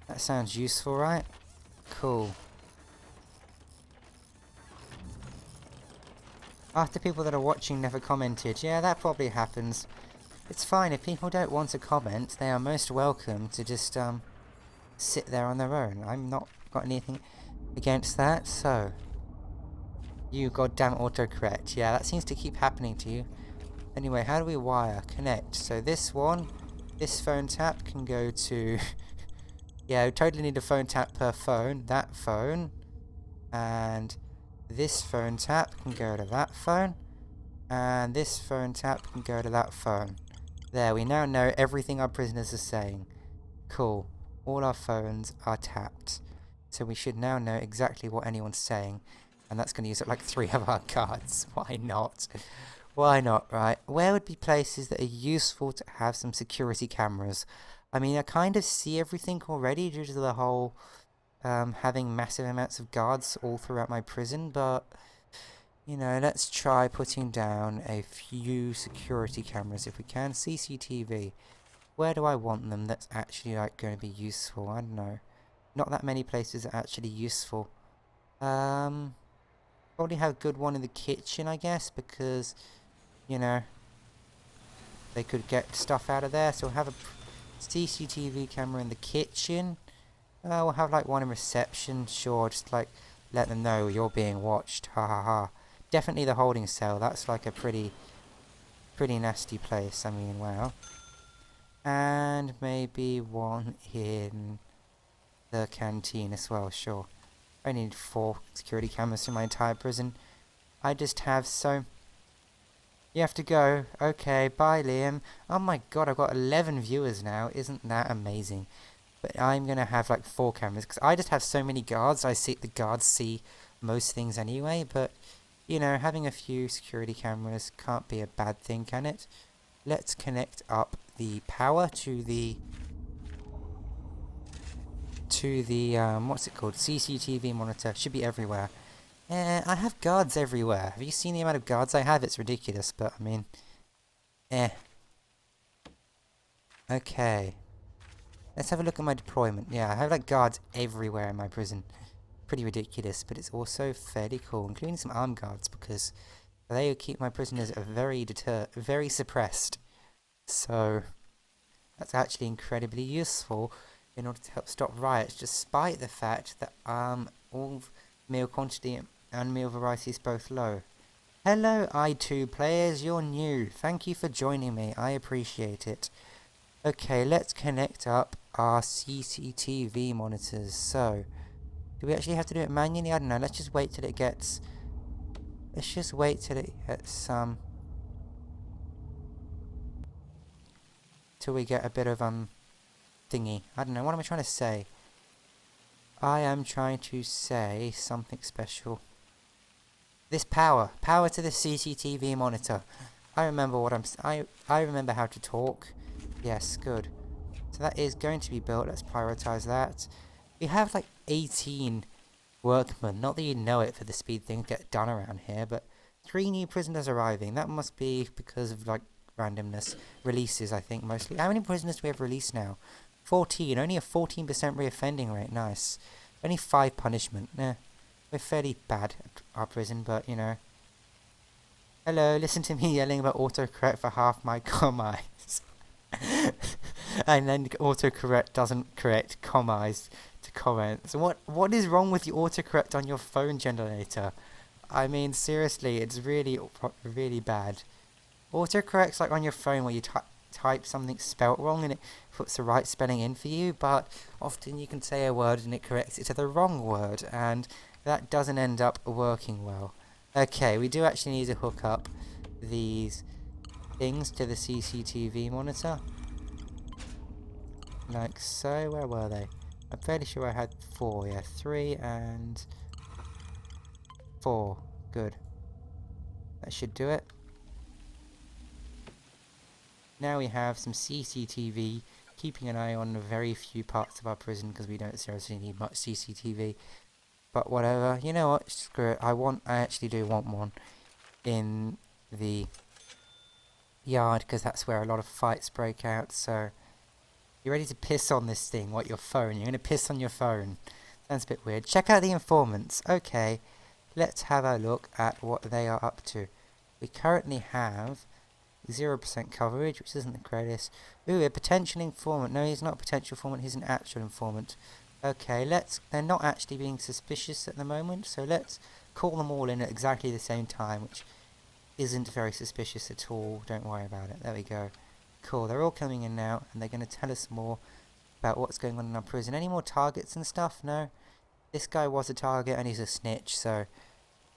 Speaker 1: That sounds useful, right? Cool. After people that are watching never commented. Yeah, that probably happens. It's fine. If people don't want to comment, they are most welcome to just, sit there on their own. I'm not got anything against that, so... You goddamn autocorrect. Yeah, that seems to keep happening to you. Anyway, how do we wire? Connect. So this one, this phone tap can go to... yeah, we totally need a phone tap per phone. That phone. And this phone tap can go to that phone. And this phone tap can go to that phone. There, we now know everything our prisoners are saying. Cool. All our phones are tapped. So we should now know exactly what anyone's saying. And that's going to use up like 3 of our cards. Why not? Why not, right? Where would be places that are useful to have some security cameras? I mean, I kind of see everything already due to the whole having massive amounts of guards all throughout my prison, but, you know, let's try putting down a few security cameras if we can. CCTV. Where do I want them that's actually, like, going to be useful? I don't know. Not that many places are actually useful. Probably have a good one in the kitchen, I guess, because, you know, they could get stuff out of there. So we'll have a CCTV camera in the kitchen. We'll have, like, one in reception. Sure, just, like, let them know you're being watched. Ha ha ha. Definitely the holding cell. That's, like, a pretty nasty place. I mean, wow. And maybe one in the canteen as well, sure. I need 4 security cameras in my entire prison. I just have so... You have to go. Okay, bye Liam. Oh my god, I've got 11 viewers now. Isn't that amazing? But I'm gonna have like 4 cameras, because I just have so many guards. I see the guards see most things anyway, but, you know, having a few security cameras can't be a bad thing, can it? Let's connect up the power to the... what's it called? CCTV monitor. Should be everywhere. I have guards everywhere. Have you seen the amount of guards I have? It's ridiculous, but I mean... Okay. Let's have a look at my deployment. Yeah, I have like guards everywhere in my prison. Pretty ridiculous, but it's also fairly cool, including some armed guards, because they keep my prisoners very suppressed. So, that's actually incredibly useful in order to help stop riots, despite the fact that all meal quantity and meal variety is both low. Hello I2 players, you're new. Thank you for joining me, I appreciate it. Okay, let's connect up our CCTV monitors. So, do we actually have to do it manually? I don't know, let's just wait till it gets... Let's just wait till it gets till we get a bit of thingy. I don't know, what am I trying to say? I am trying to say something special. This power to the CCTV monitor. I remember what I remember how to talk. Yes, good. So that is going to be built. Let's prioritize that. We have like 18 workmen. Not that you know it for the speed things get done around here, but 3 new prisoners arriving. That must be because of like randomness. Releases, I think, mostly. How many prisoners do we have released now? 14. Only a 14% reoffending rate. Nice. Only 5 punishment. We're fairly bad at our prison, but, you know. Hello, listen to me yelling about autocorrect for half my commas. And then autocorrect doesn't correct commas to comments. What is wrong with the autocorrect on your phone generator? I mean, seriously, it's really bad. Autocorrect's like on your phone where you type something spelt wrong and it puts the right spelling in for you, but often you can say a word and it corrects it to the wrong word, and that doesn't end up working well. Okay, we do actually need to hook up these things to the CCTV monitor. Like so. Where were they? I'm fairly sure I had 4. Yeah, 3 and 4. Good. That should do it. Now we have some CCTV, keeping an eye on very few parts of our prison because we don't seriously need much CCTV. But whatever, you know what, screw it. I actually do want one in the yard because that's where a lot of fights break out. So, you're ready to piss on this thing? What, your phone? You're going to piss on your phone? Sounds a bit weird. Check out the informants. Okay, let's have a look at what they are up to. We currently have 0% coverage, which isn't the greatest. Ooh, a potential informant. No, he's not a potential informant, he's an actual informant. Okay, they're not actually being suspicious at the moment, so let's call them all in at exactly the same time, which isn't very suspicious at all. Don't worry about it. There we go. Cool, they're all coming in now, and they're going to tell us more about what's going on in our prison. Any more targets and stuff? No? This guy was a target, and he's a snitch, so...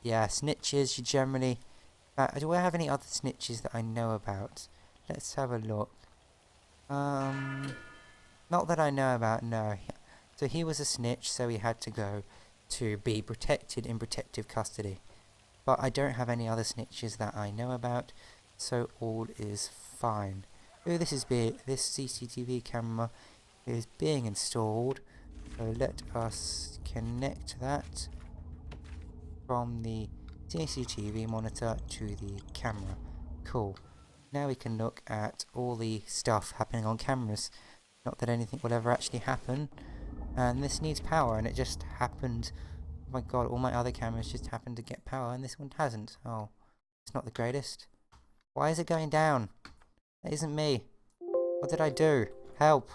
Speaker 1: yeah, snitches, you generally... do I have any other snitches that I know about? Let's have a look. Not that I know about, no. So he was a snitch, so he had to go to be protected in protective custody. But I don't have any other snitches that I know about, so all is fine. Oh, this CCTV camera is being installed, so let us connect that from the CCTV monitor to the camera. Cool. Now we can look at all the stuff happening on cameras. Not that anything will ever actually happen. And this needs power, and it just happened. Oh my god, all my other cameras just happened to get power, and this one hasn't. Oh, it's not the greatest. Why is it going down? That isn't me. What did I do? Help.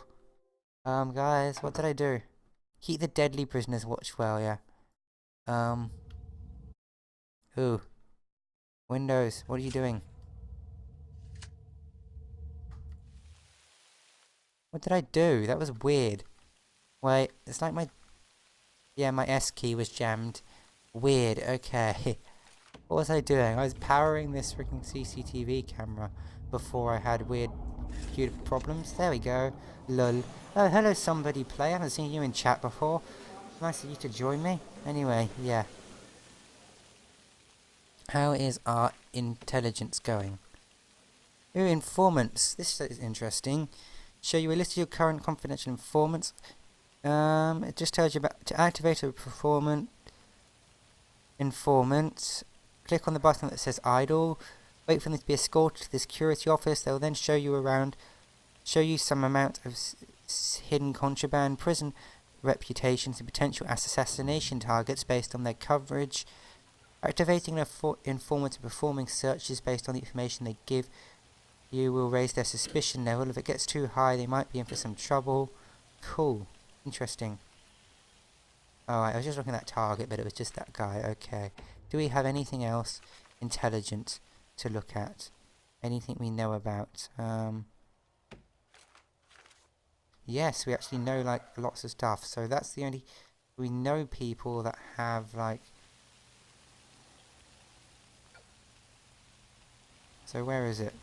Speaker 1: Guys, what did I do? Keep the deadly prisoners watched well, yeah. Ooh. Windows, what are you doing? What did I do? That was weird. Wait, it's like my... yeah, my S key was jammed. Weird, okay. What was I doing? I was powering this freaking CCTV camera before I had weird computer problems. There we go. Lol. Oh, hello somebody play. I haven't seen you in chat before. Nice of you to join me. Anyway, yeah. How is our intelligence going? Ooh, informants. This is interesting. Show you a list of your current confidential informants. It just tells you about to activate a informant. Click on the button that says idle. Wait for them to be escorted to the security office. They'll then show you around, show you some amount of hidden contraband, prison reputations, and potential assassination targets based on their coverage. Activating an informant and performing searches based on the information they give you will raise their suspicion level. If it gets too high, they might be in for some trouble. Cool. Interesting. Alright, I was just looking at that target, but it was just that guy. Okay. Do we have anything else intelligent to look at? Anything we know about? Yes, we actually know, like, lots of stuff. So that's the only... we know people that have, like... so where is it?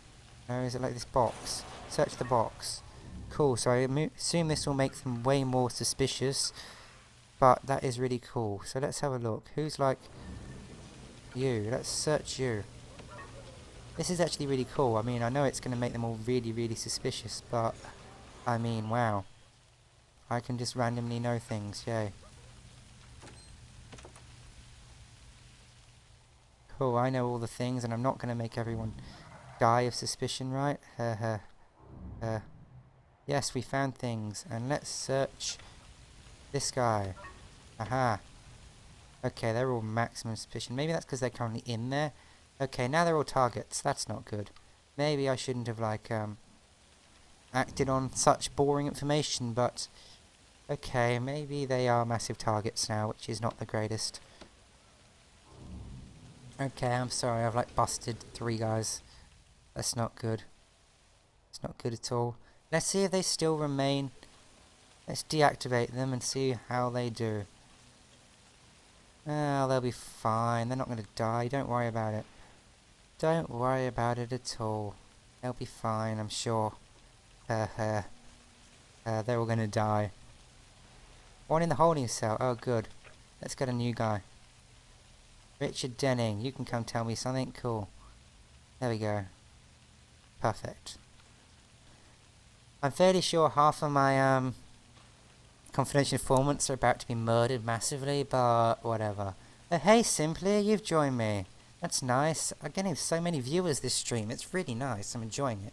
Speaker 1: Where is it, like this box? Search the box. Cool, so I assume this will make them way more suspicious. But that is really cool. So let's have a look. Who's like... you? Let's search you. This is actually really cool. I mean, I know it's going to make them all really, really suspicious, but... I mean, wow. I can just randomly know things, yay. Cool, I know all the things, and I'm not going to make everyone die of suspicion, right? Yes, we found things, and let's search this guy. Aha. Okay, they're all maximum suspicion. Maybe that's because they're currently in there. Okay, now they're all targets. That's not good. Maybe I shouldn't have, like, acted on such boring information, but... okay, maybe they are massive targets now, which is not the greatest. Okay, I'm sorry, I've, like, busted 3 guys. That's not good. It's not good at all. Let's see if they still remain. Let's deactivate them and see how they do. Oh, they'll be fine. They're not going to die. Don't worry about it. Don't worry about it at all. They'll be fine, I'm sure. They're all going to die. One in the holding cell. Oh, good. Let's get a new guy. Richard Denning, you can come tell me something cool. There we go. Perfect. I'm fairly sure half of my confidential informants are about to be murdered massively, but whatever. Hey Simply, you've joined me. That's nice. I'm getting so many viewers this stream. It's really nice. I'm enjoying it.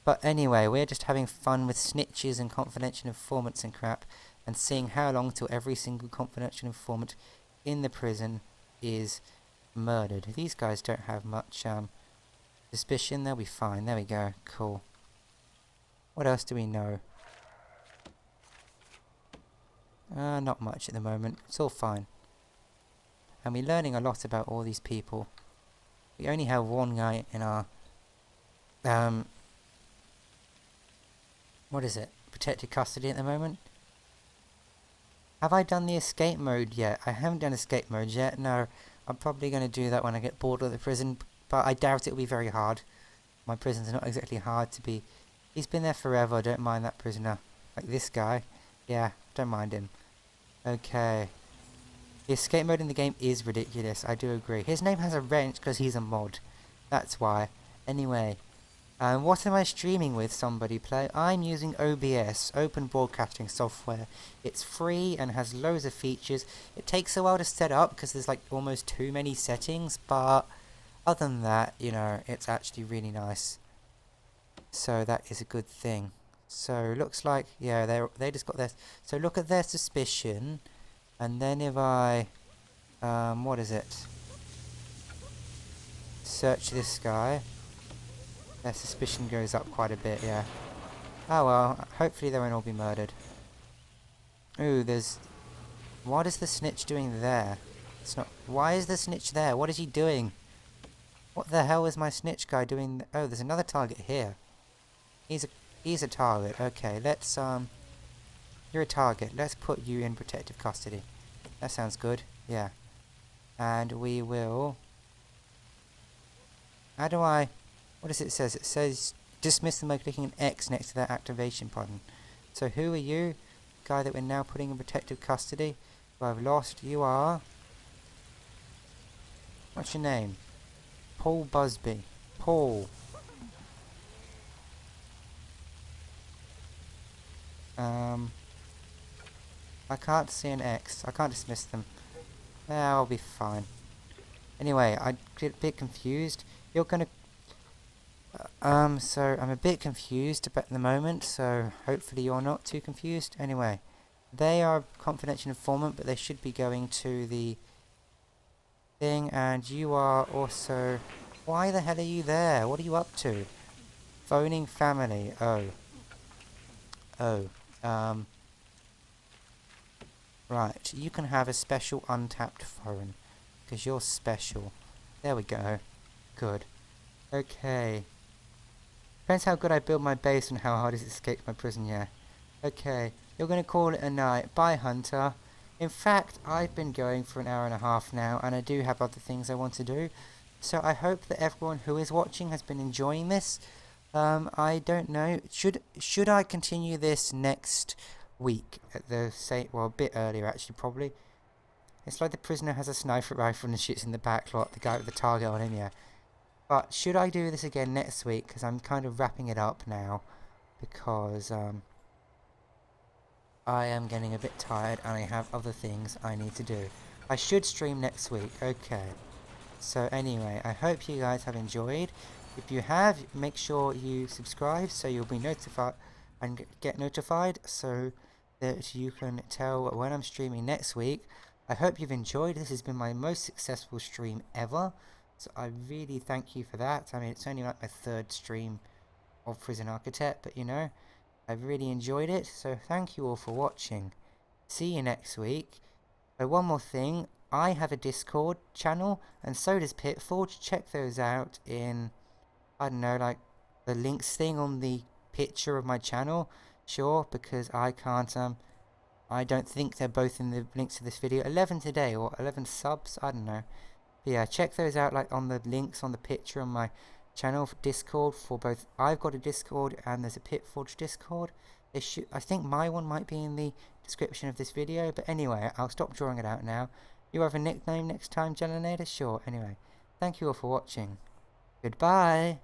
Speaker 1: But anyway, we're just having fun with snitches and confidential informants and crap, and seeing how long till every single confidential informant in the prison is murdered. These guys don't have much suspicion. They'll be fine. There we go. Cool. What else do we know? Not much at the moment. It's all fine. And we're learning a lot about all these people. We only have one guy in our what is it? Protected custody at the moment. Have I done the escape mode yet? I haven't done escape mode yet. No, I'm probably going to do that when I get bored of the prison, but I doubt it will be very hard. My prison's not exactly hard to be. He's been there forever. I don't mind that prisoner. Like this guy. Yeah, don't mind him. Okay. The escape mode in the game is ridiculous. I do agree. His name has a wrench because he's a mod. That's why. Anyway. What am I streaming with, somebody play? I'm using OBS, Open Broadcasting Software. It's free and has loads of features. It takes a while to set up because there's like almost too many settings, but other than that, you know, it's actually really nice. So that is a good thing. So looks like, yeah, they just got their, so look at their suspicion, and then if I, what is it? Search this guy. Their suspicion goes up quite a bit, yeah. Oh well, hopefully they won't all be murdered. Ooh, there's... What is the snitch doing there? It's not... Why is the snitch there? What is he doing? What the hell is my snitch guy doing? Oh, there's another target here. He's a target. Okay, let's, You're a target. Let's put you in protective custody. That sounds good. Yeah. And we will... How do I... What does it say? It says dismiss them by clicking an X next to their activation button. So who are you? Guy that we're now putting in protective custody. Who I've lost. You are... What's your name? Paul Busby. Paul. I can't see an X. I can't dismiss them. I'll be fine. Anyway, I get a bit confused. You're gonna... so I'm a bit confused at the moment, so hopefully you're not too confused. Anyway, they are a confidential informant, but they should be going to the thing, and you are also... Why the hell are you there? What are you up to? Phoning family. Right, you can have a special untapped phone, because you're special. There we go. Good. Okay. Depends how good I build my base and how hard it escapes my prison, yeah. Okay, you're going to call it a night. Bye, Hunter. In fact, I've been going for an hour and a half now, and I do have other things I want to do. So I hope that everyone who is watching has been enjoying this. I don't know. Should I continue this next week at the well, a bit earlier actually, probably. It's like the prisoner has a sniper rifle and shoots in the back lot, the guy with the target on him, yeah. But should I do this again next week? Because I'm kind of wrapping it up now. Because I am getting a bit tired and I have other things I need to do. I should stream next week. Okay. So anyway, I hope you guys have enjoyed. If you have, make sure you subscribe so you'll be notified and get notified so that you can tell when I'm streaming next week. I hope you've enjoyed. This has been my most successful stream ever. So I really thank you for that. I mean, it's only like my third stream of Prison Architect, but you know, I've really enjoyed it. So thank you all for watching. See you next week. One more thing, I have a Discord channel, and so does Pitforge. Check those out in, I don't know, like the links thing on the picture of my channel. Sure, because I can't, I don't think they're both in the links to this video. 11 today, or 11 subs, I don't know. But yeah, check those out like on the links on the picture on my channel for Discord for both. I've got a Discord and there's a Pitforge Discord. I think my one might be in the description of this video, but anyway, I'll stop drawing it out now. You have a nickname next time, Gelinator? Sure, anyway. Thank you all for watching. Goodbye!